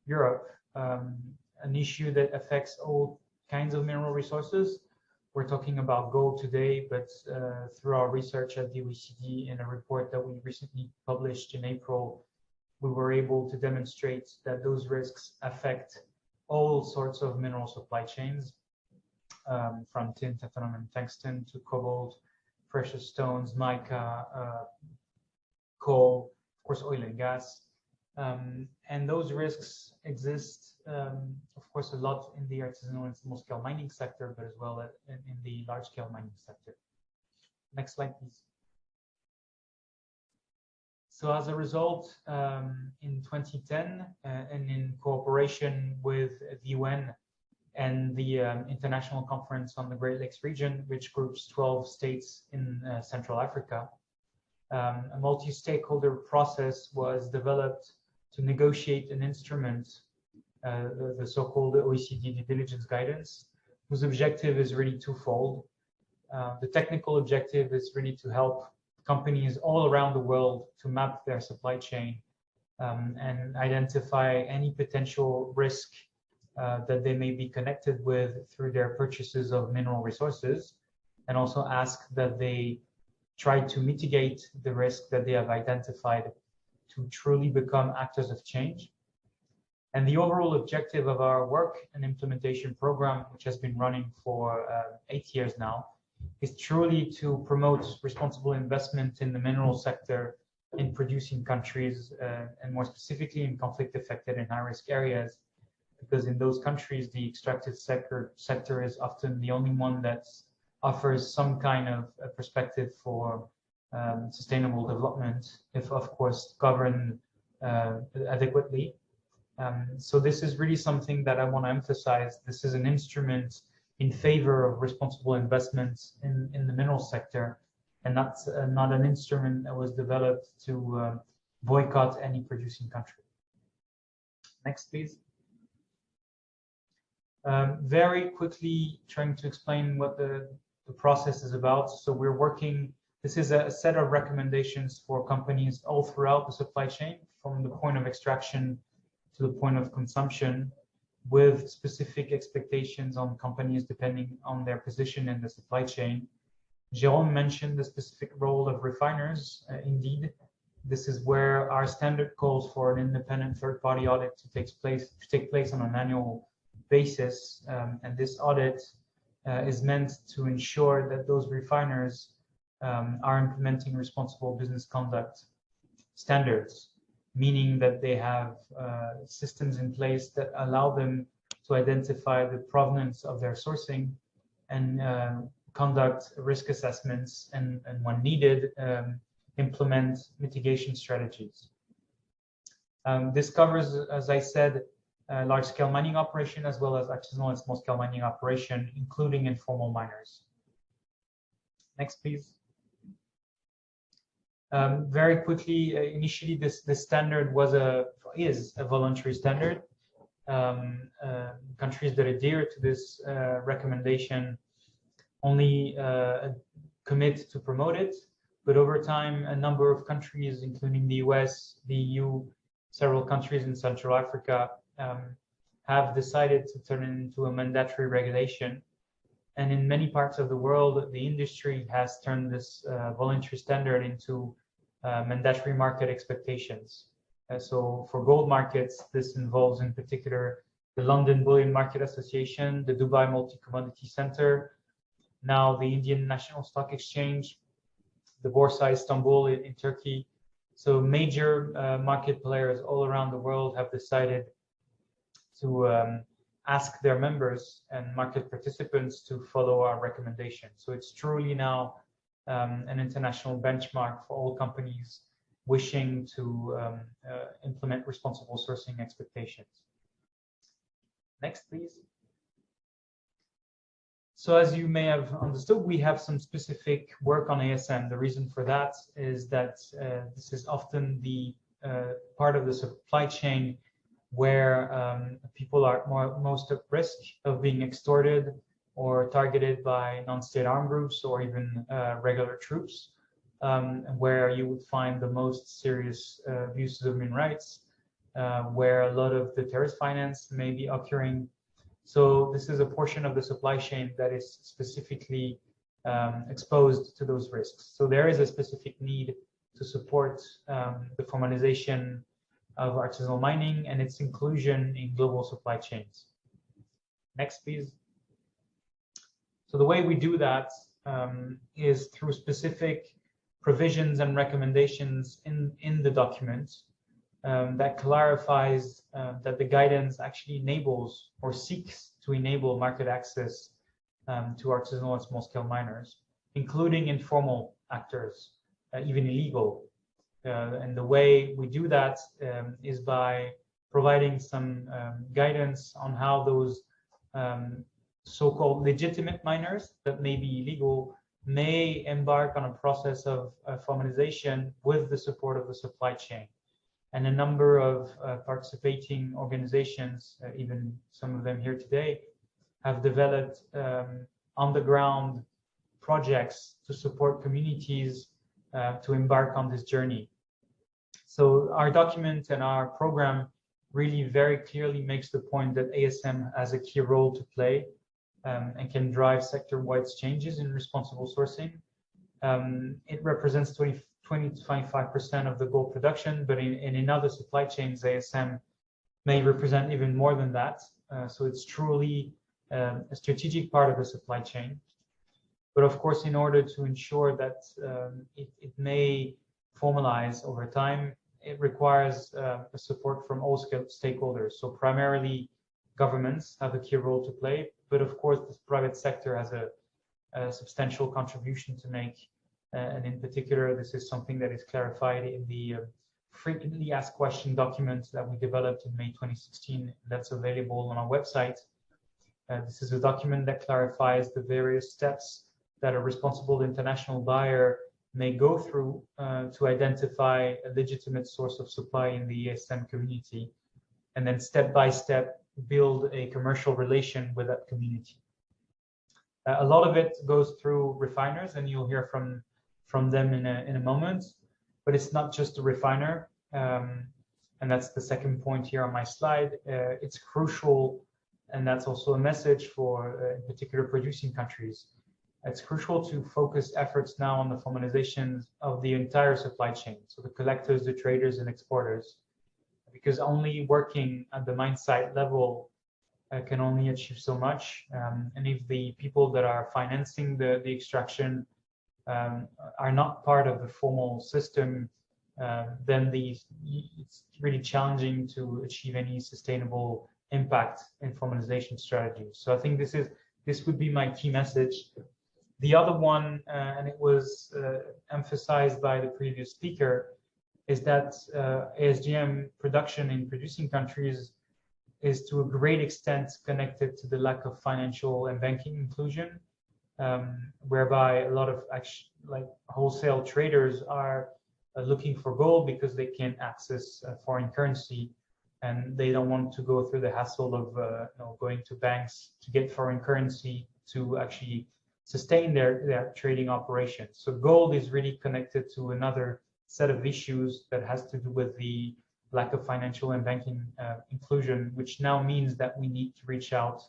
Europe. An issue that affects all kinds of mineral resources. We're talking about gold today, but through our research at the OECD in a report that we recently published in April, we were able to demonstrate that those risks affect all sorts of mineral supply chains, from tin, tantalum, and tungsten to cobalt, precious stones, mica, coal, of course, oil and gas. And those risks exist, of course, a lot in the artisanal and small-scale mining sector, but as well in the large-scale mining sector. Next slide, please. So as a result, in 2010, and in cooperation with the UN and the International Conference on the Great Lakes region, which groups 12 states in Central Africa, a multi-stakeholder process was developed to negotiate an instrument, the so-called OECD due diligence guidance, whose objective is really twofold. The technical objective is really to help companies all around the world to map their supply chain and identify any potential risk that they may be connected with through their purchases of mineral resources, and also ask that they try to mitigate the risk that they have identified to truly become actors of change. And the overall objective of our work and implementation program, which has been running for 8 years now, is truly to promote responsible investment in the mineral sector in producing countries, and more specifically in conflict-affected and high-risk areas, because in those countries, the extractive sector is often the only one that's offers some kind of a perspective for sustainable development, if of course governed adequately. So this is really something that I want to emphasize. This is an instrument in favor of responsible investments in the mineral sector, and that's not an instrument that was developed to boycott any producing country. Next, please. Very quickly trying to explain what the process is about. So we're working, this is a set of recommendations for companies all throughout the supply chain, from the point of extraction to the point of consumption, with specific expectations on companies depending on their position in the supply chain. Jérôme mentioned the specific role of refiners. Indeed, this is where our standard calls for an independent third-party audit to take place on an annual basis, and this audit is meant to ensure that those refiners are implementing responsible business conduct standards, meaning that they have systems in place that allow them to identify the provenance of their sourcing and conduct risk assessments, and when needed, implement mitigation strategies. This covers, as I said, large-scale mining operation as well as artisanal and small-scale mining operation, including informal miners. Next, please. Very quickly, initially this standard is a voluntary standard. Countries that adhere to this recommendation only commit to promote it, but over time a number of countries, including the US, the EU, several countries in Central Africa, have decided to turn it into a mandatory regulation. And in many parts of the world, the industry has turned this voluntary standard into mandatory market expectations. So for gold markets, this involves in particular the London Bullion Market Association, the Dubai Multi-Commodity Center, now the Indian National Stock Exchange, the Borsa Istanbul in Turkey. So major market players all around the world have decided to ask their members and market participants to follow our recommendation. So it's truly now an international benchmark for all companies wishing to implement responsible sourcing expectations. Next, please. So as you may have understood, we have some specific work on ASM. The reason for that is that this is often the part of the supply chain where people are most at risk of being extorted or targeted by non-state armed groups or even regular troops, where you would find the most serious abuses of human rights, where a lot of the terrorist finance may be occurring. So this is a portion of the supply chain that is specifically exposed to those risks. So there is a specific need to support the formalization of artisanal mining and its inclusion in global supply chains. Next, please. So the way we do that is through specific provisions and recommendations in the document that clarifies that the guidance actually enables or seeks to enable market access to artisanal and small-scale miners, including informal actors, even illegal. And the way we do that is by providing some guidance on how those so-called legitimate miners that may be illegal may embark on a process of formalization with the support of the supply chain. And a number of participating organizations, even some of them here today, have developed on-the-ground projects to support communities to embark on this journey. So our document and our program really very clearly makes the point that ASM has a key role to play and can drive sector-wide changes in responsible sourcing. It represents 20 to 25% of the gold production, but in other supply chains, ASM may represent even more than that. So it's truly a strategic part of the supply chain. But of course, in order to ensure that it may formalize over time, it requires support from all stakeholders. So primarily, governments have a key role to play, but of course, the private sector has a substantial contribution to make. And in particular, this is something that is clarified in the frequently asked question document that we developed in May 2016. That's available on our website. This is a document that clarifies the various steps that a responsible international buyer may go through to identify a legitimate source of supply in the ASM community, and then step by step build a commercial relation with that community. A lot of it goes through refiners, and you'll hear from them in a moment, but it's not just a refiner, and that's the second point here on my slide. It's crucial, and that's also a message for in particular producing countries. It's crucial to focus efforts now on the formalization of the entire supply chain, so the collectors, the traders, and exporters, because only working at the mine site level can only achieve so much. And if the people that are financing the extraction are not part of the formal system, then it's really challenging to achieve any sustainable impact in formalization strategies. So I think this would be my key message. The other one, and it was emphasized by the previous speaker, is that ASGM production in producing countries is to a great extent connected to the lack of financial and banking inclusion, whereby a lot of wholesale traders are looking for gold because they can't access foreign currency, and they don't want to go through the hassle of going to banks to get foreign currency to actually sustain their trading operations. So gold is really connected to another set of issues that has to do with the lack of financial and banking inclusion, which now means that we need to reach out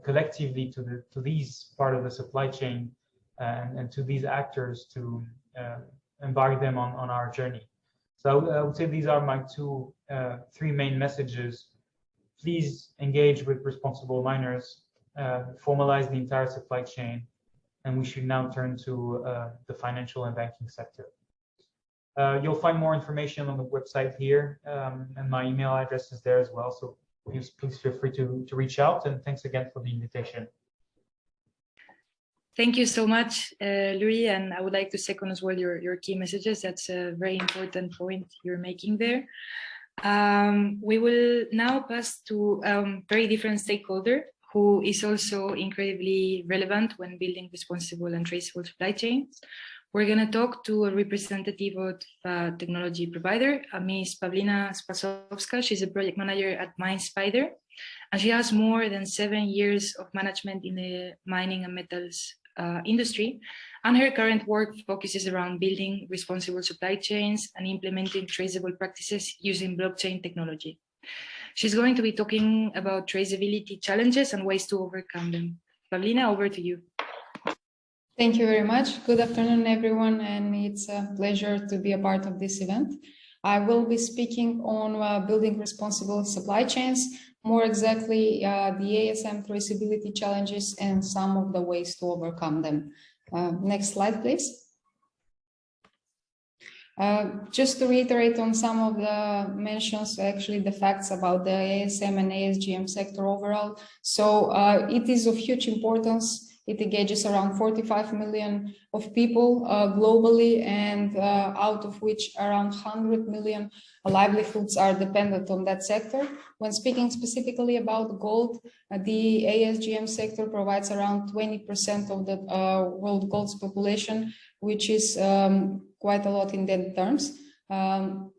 collectively to these part of the supply chain and to these actors to embark them on our journey. So I would say these are my three main messages. Please engage with responsible miners, formalize the entire supply chain, and we should now turn to the financial and banking sector. You'll find more information on the website here, and my email address is there as well. So please feel free to reach out, and thanks again for the invitation. Thank you so much, Louis, and I would like to second as well your key messages. That's a very important point you're making there. We will now pass to a very different stakeholder who is also incredibly relevant when building responsible and traceable supply chains. We're going to talk to a representative of a technology provider, Ms. Pavlina Spasovska. She's a project manager at MineSpider, and she has more than 7 years of management in the mining and metals industry. And her current work focuses around building responsible supply chains and implementing traceable practices using blockchain technology. She's going to be talking about traceability challenges and ways to overcome them. Pavlina, over to you. Thank you very much. Good afternoon, everyone, and it's a pleasure to be a part of this event. I will be speaking on building responsible supply chains, more exactly the ASM traceability challenges and some of the ways to overcome them. Next slide, please. Just to reiterate on some of the mentions, actually the facts about the ASM and ASGM sector overall. So it is of huge importance. It engages around 45 million of people globally, and out of which around 100 million livelihoods are dependent on that sector. When speaking specifically about gold, the ASGM sector provides around 20% of the world gold's population, which is quite a lot in that terms.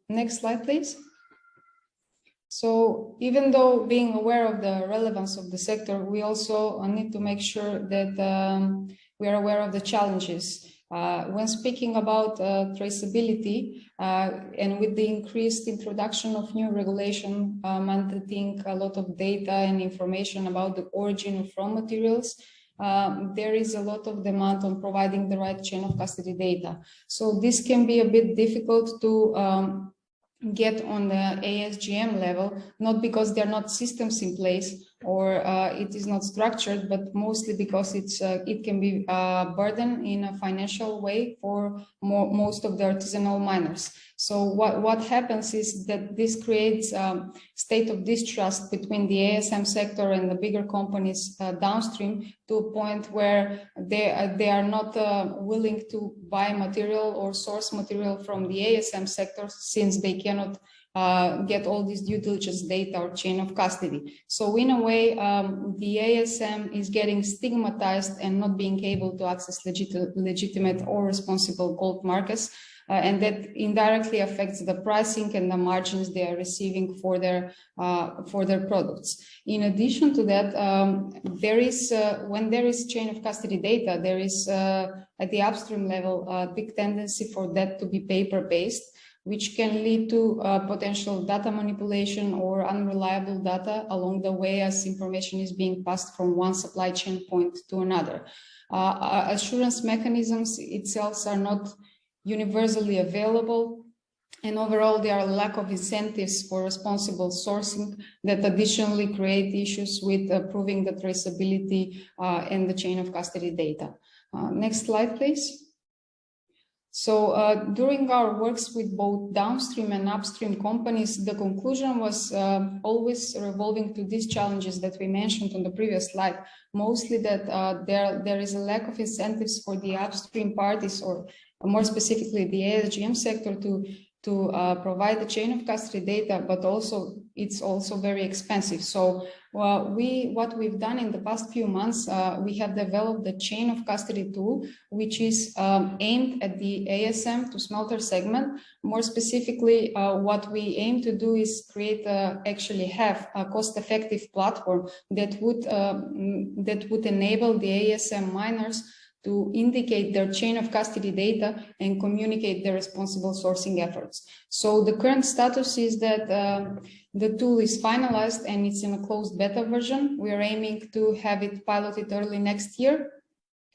Next slide, please. So even though being aware of the relevance of the sector, we also need to make sure that we are aware of the challenges. When speaking about traceability and with the increased introduction of new regulation mandating a lot of data and information about the origin of raw materials, there is a lot of demand on providing the right chain of custody data. So this can be a bit difficult to get on the ASGM level, not because there are not systems in place or it is not structured, but mostly because it can be a burden in a financial way for most of the artisanal miners. So what happens is that this creates a state of distrust between the ASM sector and the bigger companies downstream, to a point where they are not willing to buy material or source material from the ASM sector, since they cannot get all this due diligence data or chain of custody. So in a way, the ASM is getting stigmatized and not being able to access legitimate or responsible gold markets, and that indirectly affects the pricing and the margins they are receiving for their products. In addition to that, there is when there is chain of custody data, there is at the upstream level a big tendency for that to be paper-based, which can lead to potential data manipulation or unreliable data along the way as information is being passed from one supply chain point to another. Assurance mechanisms itself are not universally available, and overall there are lack of incentives for responsible sourcing that additionally create issues with proving the traceability and the chain of custody data. Next slide, please. So during our works with both downstream and upstream companies, the conclusion was always revolving to these challenges that we mentioned on the previous slide, mostly that there is a lack of incentives for the upstream parties, or more specifically the ASGM sector, to provide the chain of custody data, but also it's also very expensive. So what we've done in the past few months, we have developed the chain of custody tool, which is aimed at the ASM to smelter segment. More specifically, what we aim to do is actually have a cost-effective platform that would enable the ASM miners to indicate their chain of custody data and communicate their responsible sourcing efforts. So the current status is that the tool is finalized and it's in a closed beta version. We are aiming to have it piloted early next year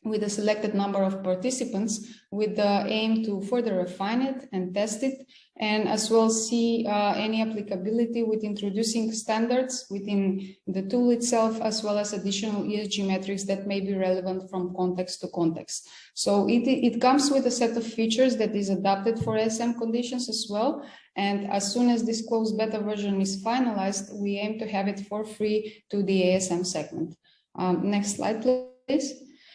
with a selected number of participants, with the aim to further refine it and test it, and as well see any applicability with introducing standards within the tool itself, as well as additional ESG metrics that may be relevant from context to context. So it comes with a set of features that is adapted for ASM conditions as well. And as soon as this closed beta version is finalized, we aim to have it for free to the ASM segment. Next slide, please.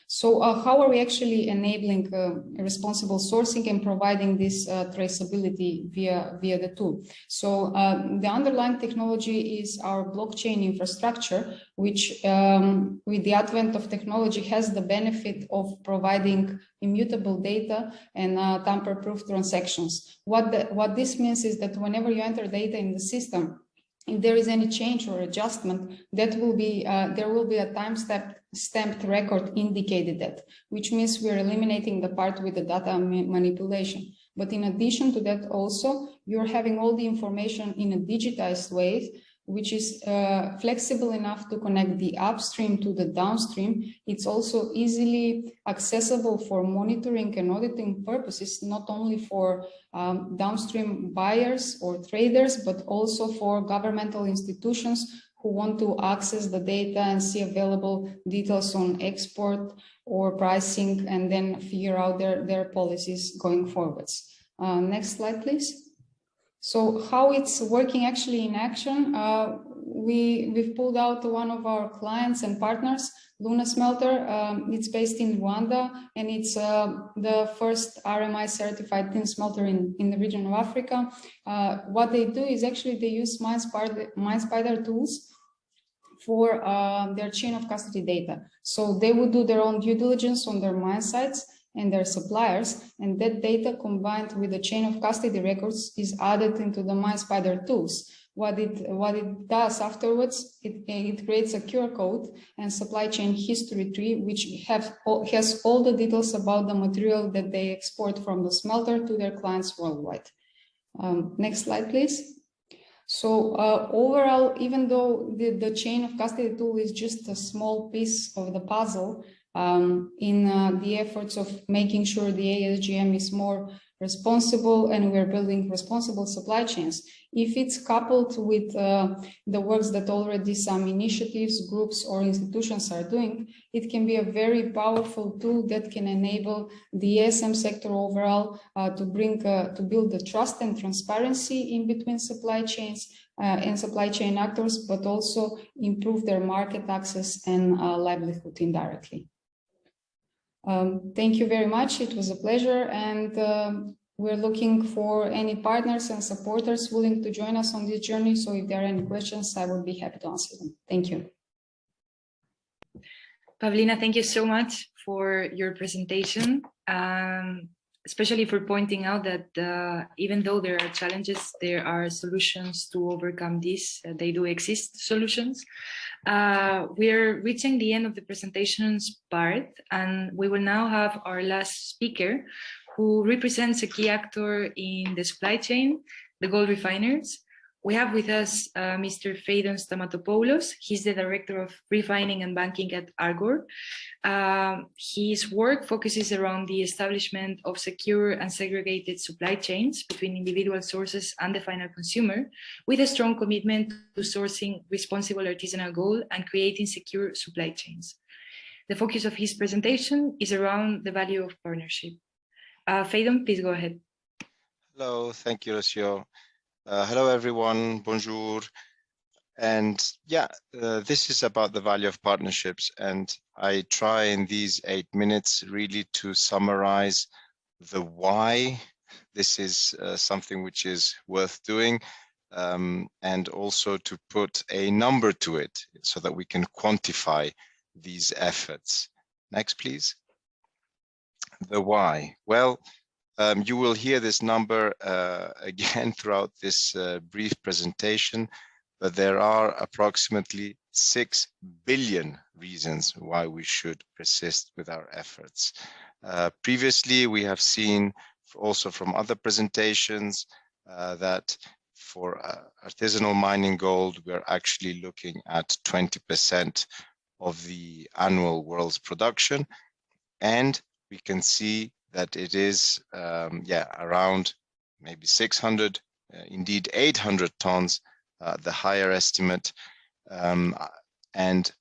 So how are we actually enabling responsible sourcing and providing this traceability via the tool? So the underlying technology is our blockchain infrastructure, which with the advent of technology has the benefit of providing immutable data and tamper-proof transactions. What this means is that whenever you enter data in the system, if there is any change or adjustment, that will be there will be a time-stamped record indicated that, which means we're eliminating the part with the data manipulation. But in addition to that, also you're having all the information in a digitized way, which is flexible enough to connect the upstream to the downstream. It's also easily accessible for monitoring and auditing purposes, not only for downstream buyers or traders, but also for governmental institutions who want to access the data and see available details on export or pricing, and then figure out their policies going forwards. Next slide, please. So how it's working actually in action, we've pulled out one of our clients and partners, Luna Smelter. It's based in Rwanda, and it's the first RMI certified tin smelter in the region of Africa. What they do is actually they use MineSpider tools for their chain of custody data. So they would do their own due diligence on their mine sites and their suppliers, and that data combined with the chain of custody records is added into the MineSpider tools. What it does afterwards, it creates a QR code and supply chain history tree, which has all the details about the material that they export from the smelter to their clients worldwide. Next slide, please. So overall, even though the chain of custody tool is just a small piece of the puzzle, in the efforts of making sure the ASGM is more responsible, and we're building responsible supply chains. If it's coupled with the works that already some initiatives, groups, or institutions are doing, it can be a very powerful tool that can enable the ASM sector overall to build the trust and transparency in between supply chains and supply chain actors, but also improve their market access and livelihood indirectly. Thank you very much. It was a pleasure, and we're looking for any partners and supporters willing to join us on this journey. So if there are any questions, I would be happy to answer them. Thank you. Pavlina, thank you so much for your presentation, especially for pointing out that even though there are challenges, there are solutions to overcome this. They do exist, solutions. We're reaching the end of the presentations part, and we will now have our last speaker, who represents a key actor in the supply chain, the gold refiners. We have with us Mr. Phaedon Stamatopoulos. He's the Director of Refining and Banking at Argor. His work focuses around the establishment of secure and segregated supply chains between individual sources and the final consumer, with a strong commitment to sourcing responsible artisanal gold and creating secure supply chains. The focus of his presentation is around the value of partnership. Phaedon, please go ahead. Hello, thank you, Rocio. Hello, everyone. Bonjour. And yeah, this is about the value of partnerships. And I try in these 8 minutes really to summarize the why this is something which is worth doing, and also to put a number to it so that we can quantify these efforts. Next, please. The why. Well, you will hear this number again throughout this brief presentation, but there are approximately 6 billion reasons why we should persist with our efforts. Previously, we have seen also from other presentations that for artisanal mining gold, we're actually looking at 20% of the annual world's production, and we can see that it is around maybe 600, indeed 800 tons, the higher estimate, and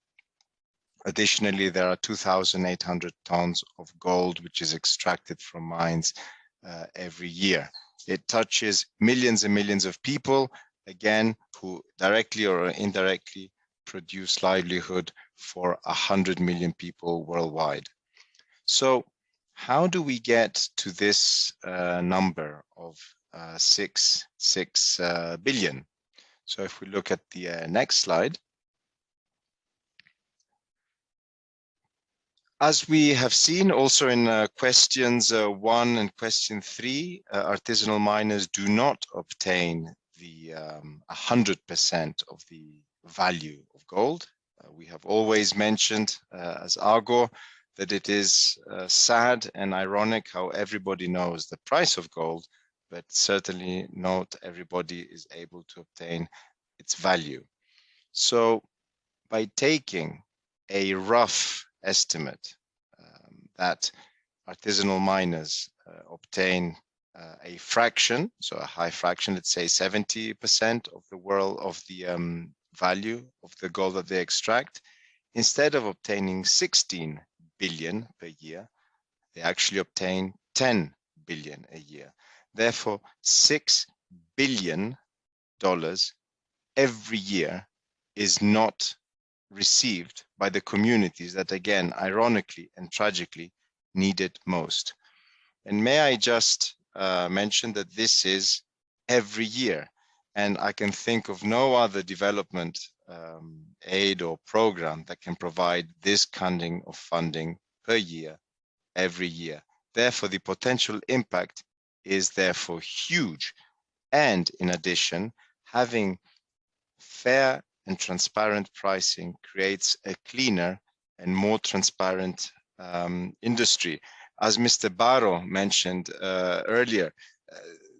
additionally there are 2,800 tons of gold which is extracted from mines every year. It touches millions and millions of people, again, who directly or indirectly produce livelihood for 100 million people worldwide. So how do we get to this number of 6 billion? So if we look at the next slide, as we have seen also in questions 1 and question 3, artisanal miners do not obtain the 100% of the value of gold. We have always mentioned as Argor that it is sad and ironic how everybody knows the price of gold, but certainly not everybody is able to obtain its value. So by taking a rough estimate that artisanal miners obtain a fraction, so a high fraction, let's say 70% of the world of the value of the gold that they extract, instead of obtaining 16 billion per year, they actually obtain 10 billion a year. Therefore, $6 billion every year is not received by the communities that, again, ironically and tragically, need it most. And may I just mention that this is every year, and I can think of no other development aid or program that can provide this kind of funding per year, every year. Therefore, the potential impact is therefore huge. And in addition, having fair and transparent pricing creates a cleaner and more transparent industry. As Mr. Barro mentioned earlier,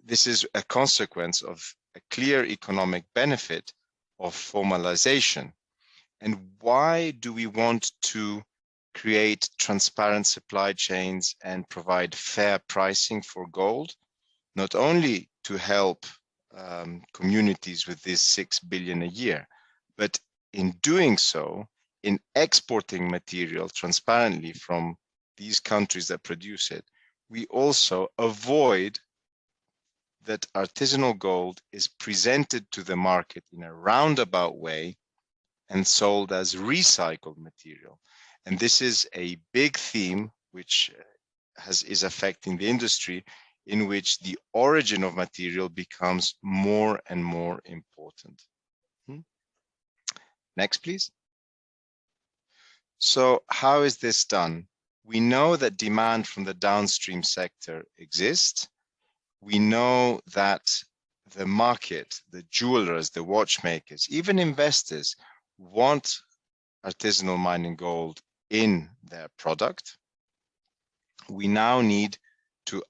this is a consequence of a clear economic benefit of formalization. And why do we want to create transparent supply chains and provide fair pricing for gold? not only to help communities with this 6 billion a year, but in doing so, in exporting material transparently from these countries that produce it, we also avoid that artisanal gold is presented to the market in a roundabout way and sold as recycled material. And this is a big theme which is affecting the industry, in which the origin of material becomes more and more important. Next, please. So how is this done? We know that demand from the downstream sector exists. We know that the market, the jewelers, the watchmakers, even investors want artisanal mining gold in their product. We now need to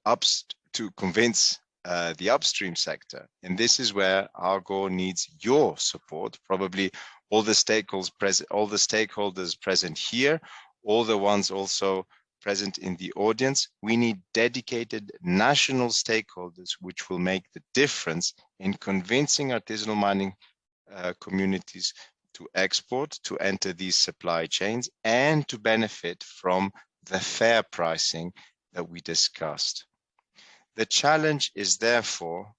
convince the upstream sector, and this is where Argor needs your support. Probably all the stakeholders present here, all the ones also present in the audience. We need dedicated national stakeholders which will make the difference in convincing artisanal mining communities to export, to enter these supply chains, and to benefit from the fair pricing that we discussed. The challenge is therefore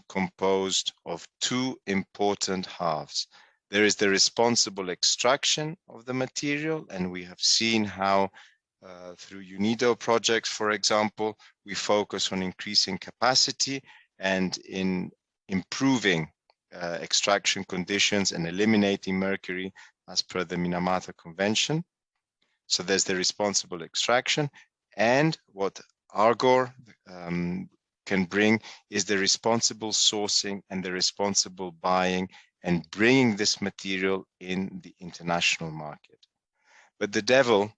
composed of two important halves. There is the responsible extraction of the material, and we have seen how through UNIDO projects, for example, we focus on increasing capacity and in improving extraction conditions and eliminating mercury as per the Minamata Convention. So there's the responsible extraction, and what Argor can bring is the responsible sourcing and the responsible buying and bringing this material in the international market. But the devil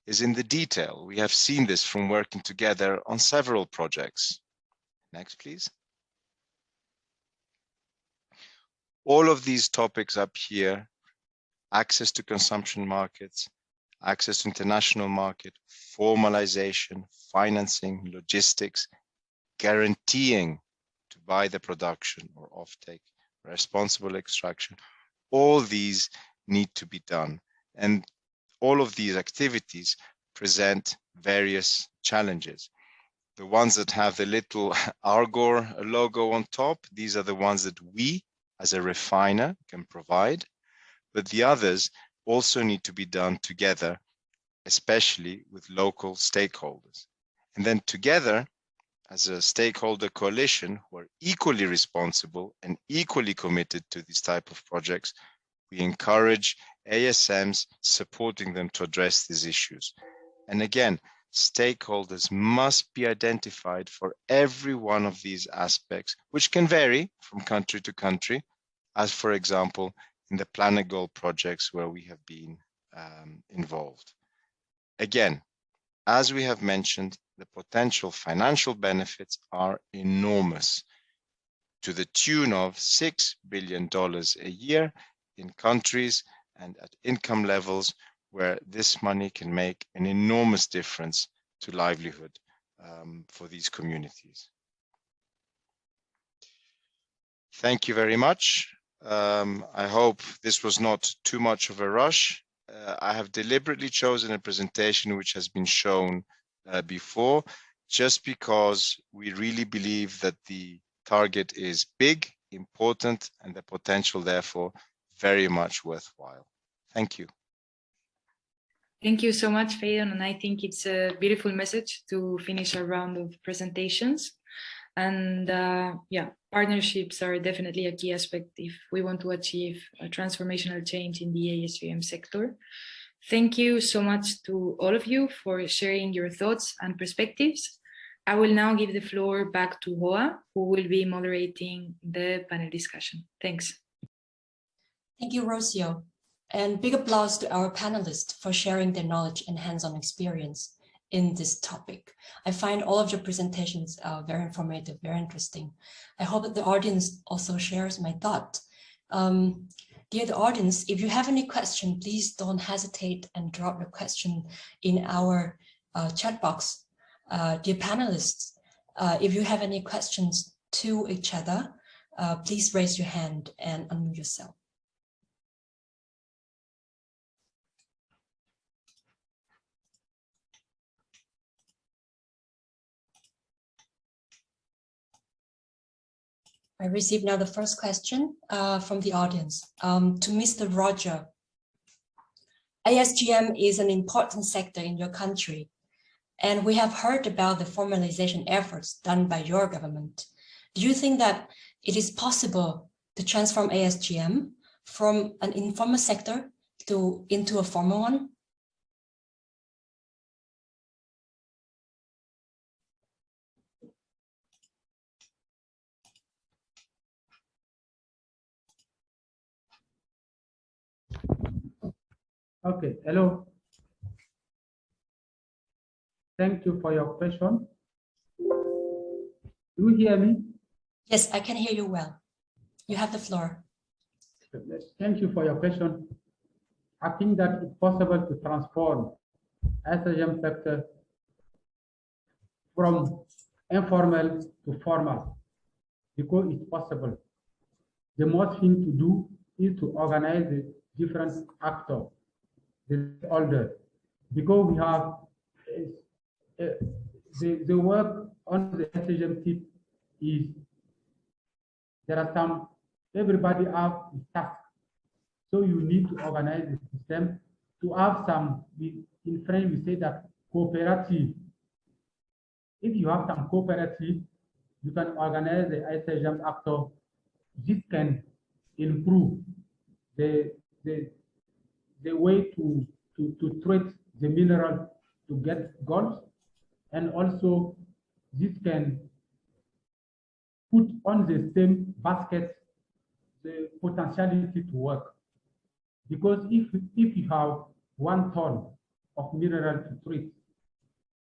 is in the detail. We have seen this from working together on several projects. Next, please. All of these topics up here, access to consumption markets, access to international market, formalization, financing, logistics, guaranteeing to buy the production or offtake, responsible extraction, all these need to be done. And all of these activities present various challenges. The ones that have the little Argor logo on top, these are the ones that we as a refiner can provide, but the others also need to be done together, especially with local stakeholders. And then together, as a stakeholder coalition who are equally responsible and equally committed to these type of projects, we encourage ASMs supporting them to address these issues. And again, stakeholders must be identified for every one of these aspects, which can vary from country to country, as for example, in the Planet Gold projects where we have been involved. Again, as we have mentioned, the potential financial benefits are enormous, to the tune of $6 billion a year in countries and at income levels where this money can make an enormous difference to livelihood for these communities. Thank you very much. I hope this was not too much of a rush. I have deliberately chosen a presentation which has been shown before, just because we really believe that the target is big, important, and the potential therefore very much worthwhile. Thank you. Thank you so much, Fayon, and I think it's a beautiful message to finish our round of presentations. And yeah, partnerships are definitely a key aspect if we want to achieve a transformational change in the ASGM sector. Thank you so much to all of you for sharing your thoughts and perspectives. I will now give the floor back to Hoa, who will be moderating the panel discussion. Thanks. Thank you, Rocio. And big applause to our panelists for sharing their knowledge and hands-on experience in this topic. I find all of your presentations very informative, very interesting. I hope that the audience also shares my thought. Dear the audience, if you have any question, please don't hesitate and drop your question in our chat box. Dear panelists, If you have any questions to each other, please raise your hand and unmute yourself. I received now the first question from the audience. To Mr. Roger, ASGM is an important sector in your country, and we have heard about the formalization efforts done by your government. Do you think that it is possible to transform ASGM from an informal sector into a formal one? Okay, hello. Thank you for your question. Do you hear me? Yes, I can hear you well. You have the floor. Thank you for your question. I think that it's possible to transform ASGM sector from informal to formal, because it's possible. The most thing to do is to organize the different actors, the older, because we have the work on the ASGM tip is there are some, everybody have a task. So you need to organize the system to have some, in French we say that cooperative. If you have some cooperative, you can organize the ASGM actor. This can improve the way to treat the mineral to get gold, and also this can put on the same basket the potentiality to work. Because if you have 1 ton of mineral to treat,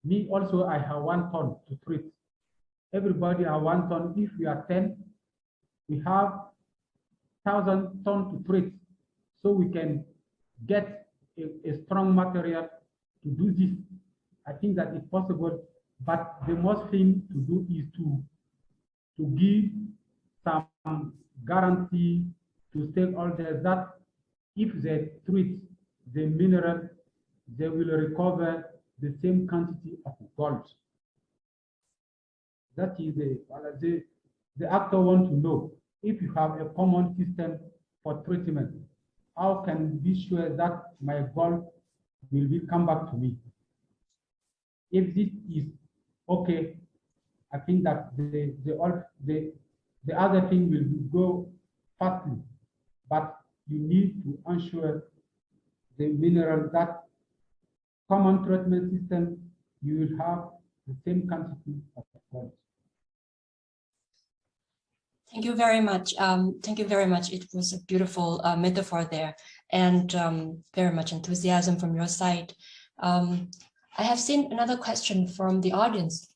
me also I have 1 ton to treat. Everybody have 1 ton. If we are 10, we have 1,000 tons to treat. So we can get a strong material to do this. I think that it's possible, but the most thing to do is to give some guarantee to stakeholders that if they treat the mineral, they will recover the same quantity of gold. That is the actor want to know, if you have a common system for treatment, how can we be sure that my gold will come back to me? If this is okay, I think that the other thing will go fastly, but you need to ensure the mineral that common treatment system, you will have the same quantity of gold. Thank you very much. Thank you very much. It was a beautiful metaphor there, and very much enthusiasm from your side. I have seen another question from the audience.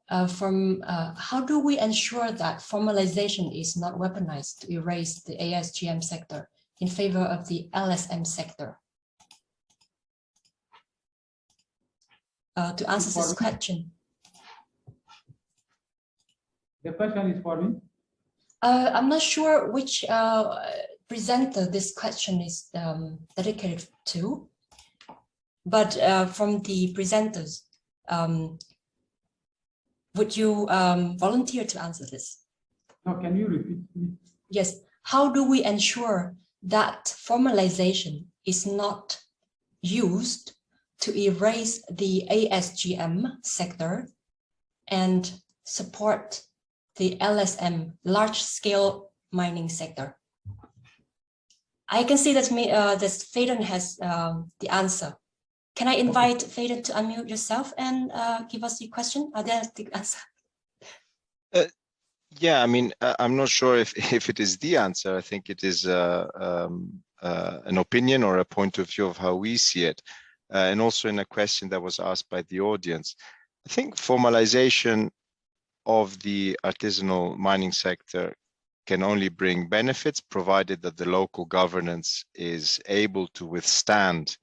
How do we ensure that formalization is not weaponized to erase the ASGM sector in favor of the LSM sector? To answer this question. The question is for me? I'm not sure which presenter this question is dedicated to, but from the presenters, would you volunteer to answer this? No, can you repeat, please? Yes. How do we ensure that formalization is not used to erase the ASGM sector and support the LSM, large-scale mining sector? I can see that Faden has the answer. Can I invite Faden to unmute yourself and give us your question? The answer. Yeah, I mean, I'm not sure if it is the answer. I think it is an opinion or a point of view of how we see it. And also in a question that was asked by the audience. I think formalization of the artisanal mining sector can only bring benefits, provided that the local governance is able to withstand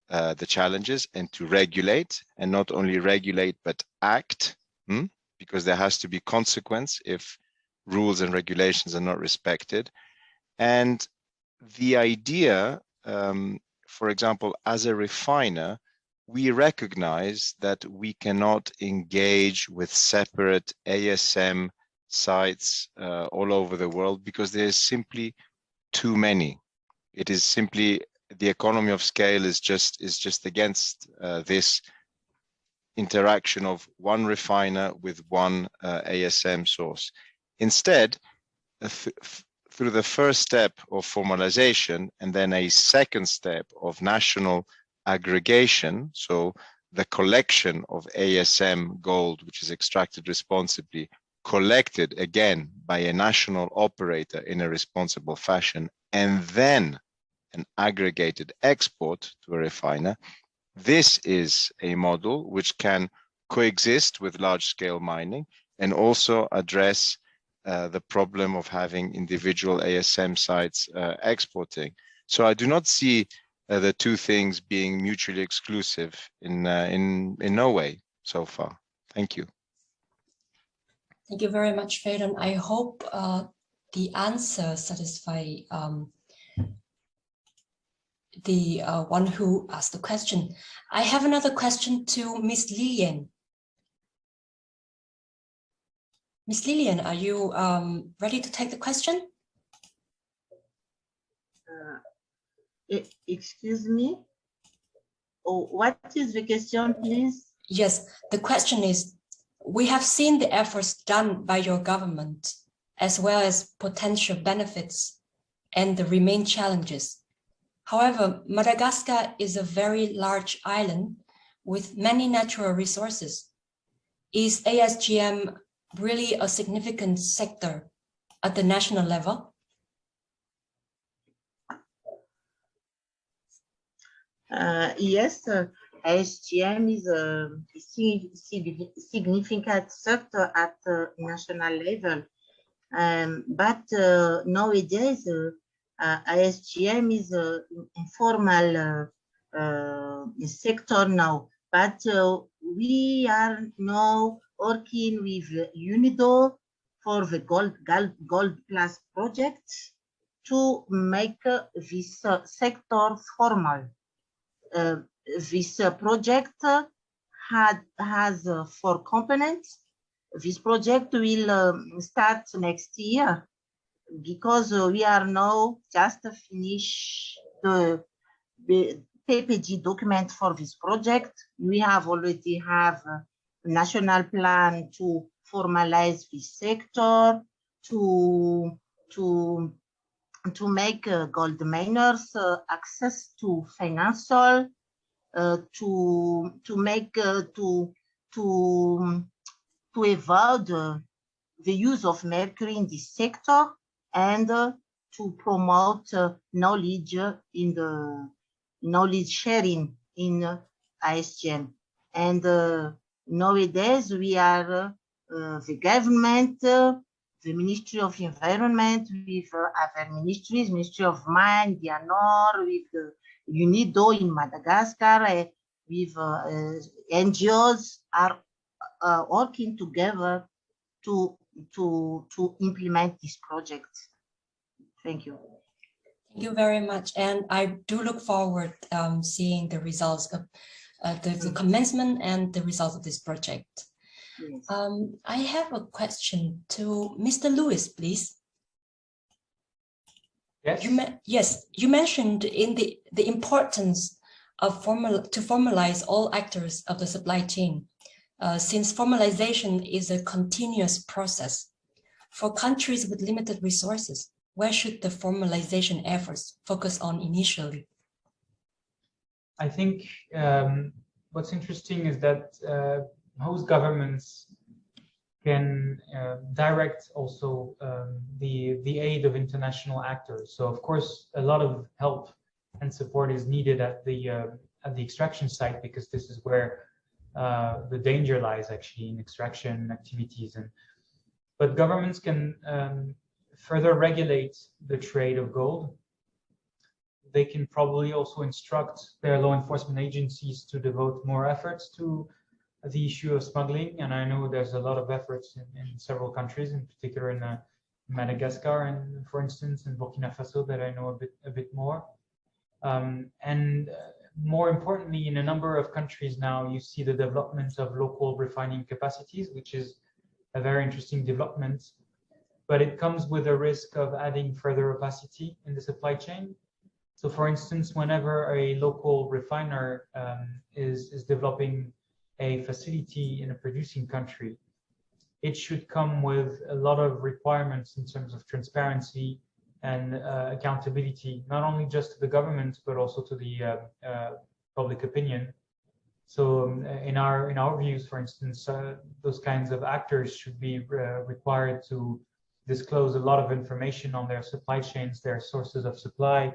the challenges and to regulate, and not only regulate, but act because there has to be consequence if rules and regulations are not respected. And the idea, for example, as a refiner, we recognize that we cannot engage with separate ASM sites all over the world because there's simply too many. It is simply, the economy of scale is just against this interaction of one refiner with one ASM source. Instead, through the first step of formalization and then a second step of national aggregation, so the collection of ASM gold, which is extracted responsibly, collected again by a national operator in a responsible fashion, and then an aggregated export to a refiner, this is a model which can coexist with large-scale mining and also address the problem of having individual ASM sites exporting. So I do not see the two things being mutually exclusive in no way so far. Thank you. Thank you very much, Faden. I hope the answer satisfies the one who asked the question. I have another question to Ms. Lilian. Ms. Lilian, are you ready to take the question? Excuse me? Oh, what is the question, please? Yes, the question is, we have seen the efforts done by your government, as well as potential benefits and the remaining challenges. However, Madagascar is a very large island with many natural resources. Is ASGM really a significant sector at the national level? Yes, ASGM is a significant sector at the national level. But nowadays, ASGM is an informal sector now. But we are now working with UNIDO for the Gold Plus project to make this sector formal. This project has 4 components. This project will start next year because we are now just finish the PPG document for this project. We have already have a national plan to formalize this sector, to make gold miners access to financial, to avoid the use of mercury in this sector, and to promote knowledge in the knowledge sharing in ASGM. And nowadays we are the government, the Ministry of Environment with other ministries, Ministry of Mine, Dianor, with UNIDO in Madagascar, with NGOs are working together to implement this project. Thank you. Thank you very much. And I do look forward seeing the results of the commencement and the results of this project. Yes. I have a question to Mr. Lewis, please. Yes. You mentioned in the importance of to formalize all actors of the supply chain, since formalization is a continuous process. For countries with limited resources, where should the formalization efforts focus on initially? I think what's interesting is that host governments can direct also the aid of international actors. So of course, a lot of help and support is needed at the extraction site, because this is where the danger lies actually in extraction activities. But governments can further regulate the trade of gold. They can probably also instruct their law enforcement agencies to devote more efforts to the issue of smuggling, and I know there's a lot of efforts in several countries, in particular in Madagascar, and for instance in Burkina Faso, that I know a bit more. And more importantly, in a number of countries now, you see the development of local refining capacities, which is a very interesting development, but it comes with a risk of adding further opacity in the supply chain. So for instance, whenever a local refiner is developing a facility in a producing country, it should come with a lot of requirements in terms of transparency and accountability, not only just to the government, but also to the public opinion. So in our views, for instance, those kinds of actors should be required to disclose a lot of information on their supply chains, their sources of supply,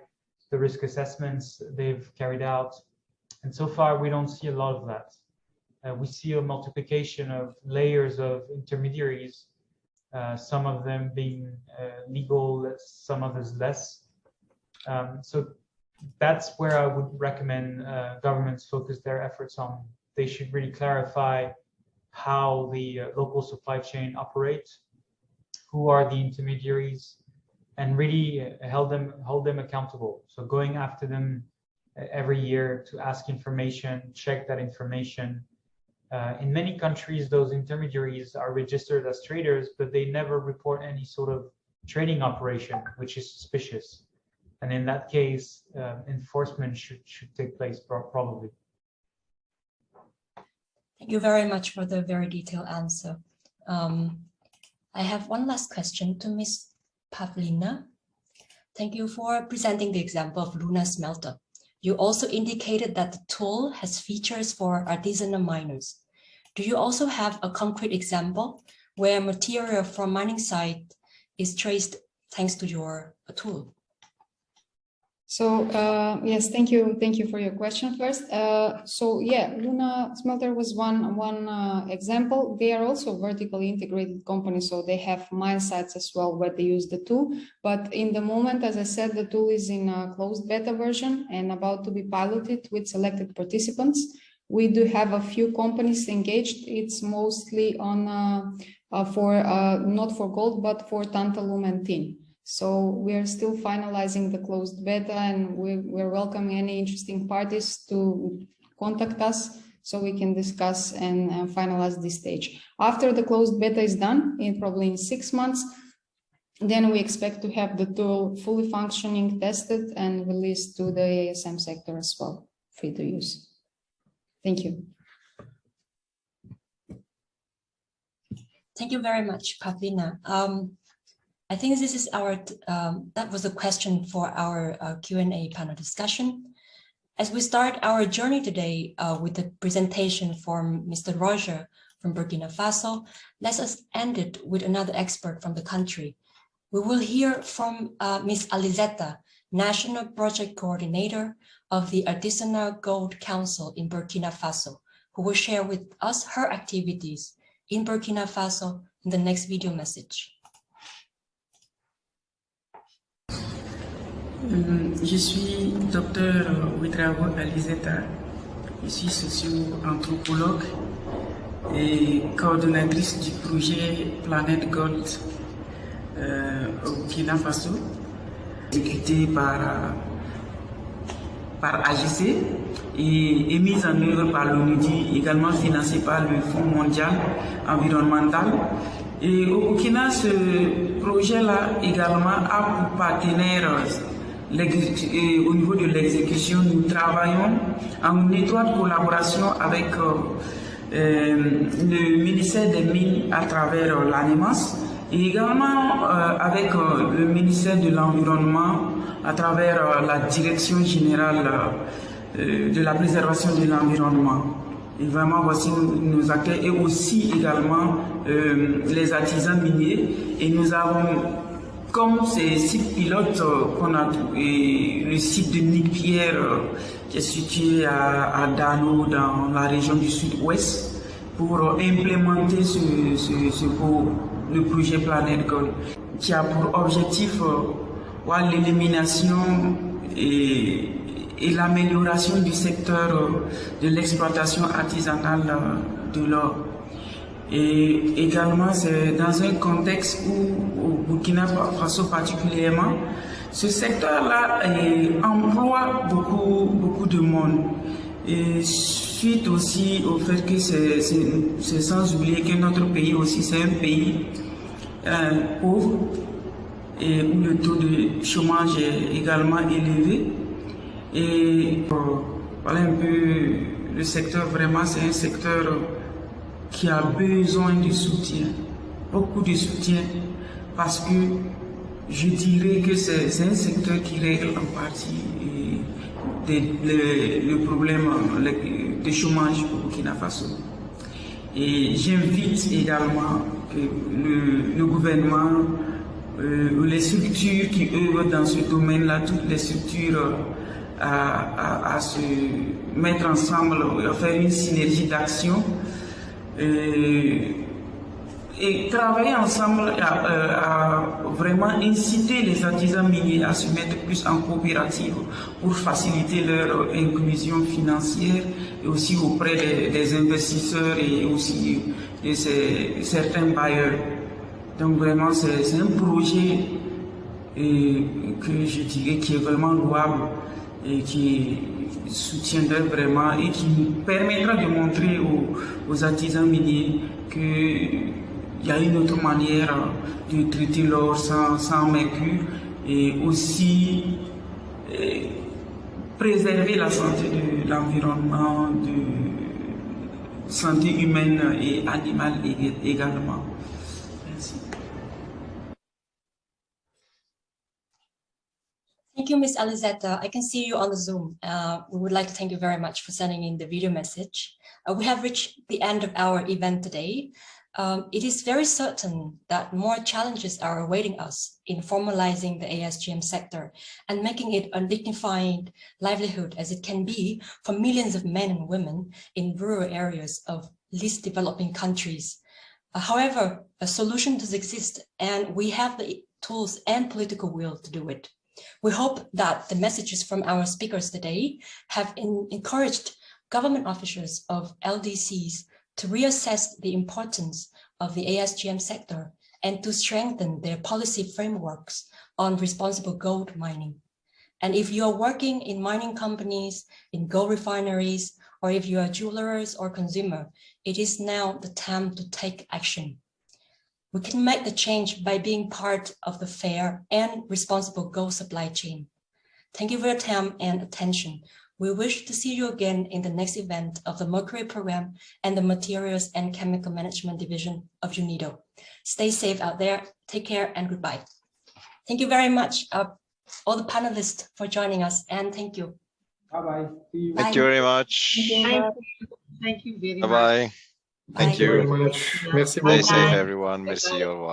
the risk assessments they've carried out. And so far, we don't see a lot of that. We see a multiplication of layers of intermediaries, some of them being legal, some others less. So that's where I would recommend governments focus their efforts on. They should really clarify how the local supply chain operates, who are the intermediaries, and really hold them accountable. So going after them every year to ask information, check that information. In many countries, those intermediaries are registered as traders, but they never report any sort of trading operation, which is suspicious. And in that case, enforcement should take place probably. Thank you very much for the very detailed answer. I have one last question to Ms. Pavlina. Thank you for presenting the example of Luna Smelter. You also indicated that the tool has features for artisanal miners. Do you also have a concrete example where material from mining site is traced thanks to your tool? So yes, thank you for your question first. So yeah, Luna Smelter was one example. They are also vertically integrated companies, so they have mine sites as well where they use the tool. But in the moment, as I said, the tool is in a closed beta version and about to be piloted with selected participants. We do have a few companies engaged. It's mostly on not for gold, but for tantalum and tin. So we are still finalizing the closed beta, and we're welcoming any interesting parties to contact us so we can discuss and finalize this stage. After the closed beta is done, probably in 6 months, then we expect to have the tool fully functioning, tested, and released to the ASM sector as well, free to use. Thank you. Thank you very much, Pavlina. I think this is that was a question for our Q&A panel discussion. As we start our journey today with the presentation from Mr. Roger from Burkina Faso, let us end it with another expert from the country. We will hear from Ms. Alizeta, National Project Coordinator of the Artisanal Gold Council in Burkina Faso, who will share with us her activities in Burkina Faso in the next video message. Je suis Dr Ouedraogo Alizeta, je suis socio-anthropologue et coordonnatrice du projet Planet Gold au Burkina Faso, exécuté par AGC et mise en œuvre par l'ONUDI, également financé par le Fonds mondial environnemental. Et au Burkina, ce projet-là également a pour partenaire au niveau de l'exécution. Nous travaillons en étroite collaboration avec le ministère des Mines à travers l'ANEMAS et également avec le ministère de l'Environnement à travers la Direction générale de la préservation de l'environnement. Et vraiment, voici nos acteurs et aussi également les artisans miniers. Et nous avons, comme ces sites pilotes qu'on a, le site de Nick-Pierre qui est situé à Dano dans la région du sud-ouest, pour implémenter le projet Planet Gold, qui a pour objectif l'élimination et et l'amélioration du secteur de l'exploitation artisanale de l'or. Et également, c'est dans un contexte où, au Burkina Faso particulièrement, ce secteur-là emploie beaucoup de monde. Et suite aussi au fait que c'est sans oublier que notre pays aussi, c'est un pays pauvre et où le taux de chômage est également élevé. Et voilà un peu, le secteur vraiment, c'est un secteur qui a besoin de soutien, beaucoup de soutien, parce que je dirais que c'est un secteur qui règle en partie le problème de chômage au Burkina Faso. Et j'invite également que le gouvernement, les structures qui œuvrent dans ce domaine-là, toutes les structures à se mettre ensemble, à faire une synergie d'action et travailler ensemble à vraiment inciter les artisans miniers à se mettre plus en coopérative pour faciliter leur inclusion financière et aussi auprès des investisseurs et aussi de certains bailleurs. Donc vraiment c'est un projet que je dirais qui est vraiment louable et qui soutiendrait vraiment et qui nous permettra de montrer aux artisans miniers qu'il y a une autre manière de traiter l'or sans mercure et aussi préserver la santé de l'environnement, de santé humaine et animale également. Merci. Thank you, Ms. Alizetta. I can see you on the Zoom. We would like to thank you very much for sending in the video message. We have reached the end of our event today. It is very certain that more challenges are awaiting us in formalizing the ASGM sector and making it a dignified livelihood as it can be for millions of men and women in rural areas of least developing countries. However, a solution does exist and we have the tools and political will to do it. We hope that the messages from our speakers today have encouraged government officials of LDCs to reassess the importance of the ASGM sector and to strengthen their policy frameworks on responsible gold mining. And if you are working in mining companies, in gold refineries, or if you are jewelers or consumer, it is now the time to take action. We can make the change by being part of the fair and responsible gold supply chain. Thank you for your time and attention. We wish to see you again in the next event of the Mercury Program and the Materials and Chemical Management Division of UNIDO. Stay safe out there, take care and goodbye. Thank you very much, all the panelists for joining us, and thank you. Bye-bye. See you. Thank you very much. Thank you very much. Bye-bye. Thank you. Very much. Merci Stay beaucoup. safe, everyone. Merci. Au revoir.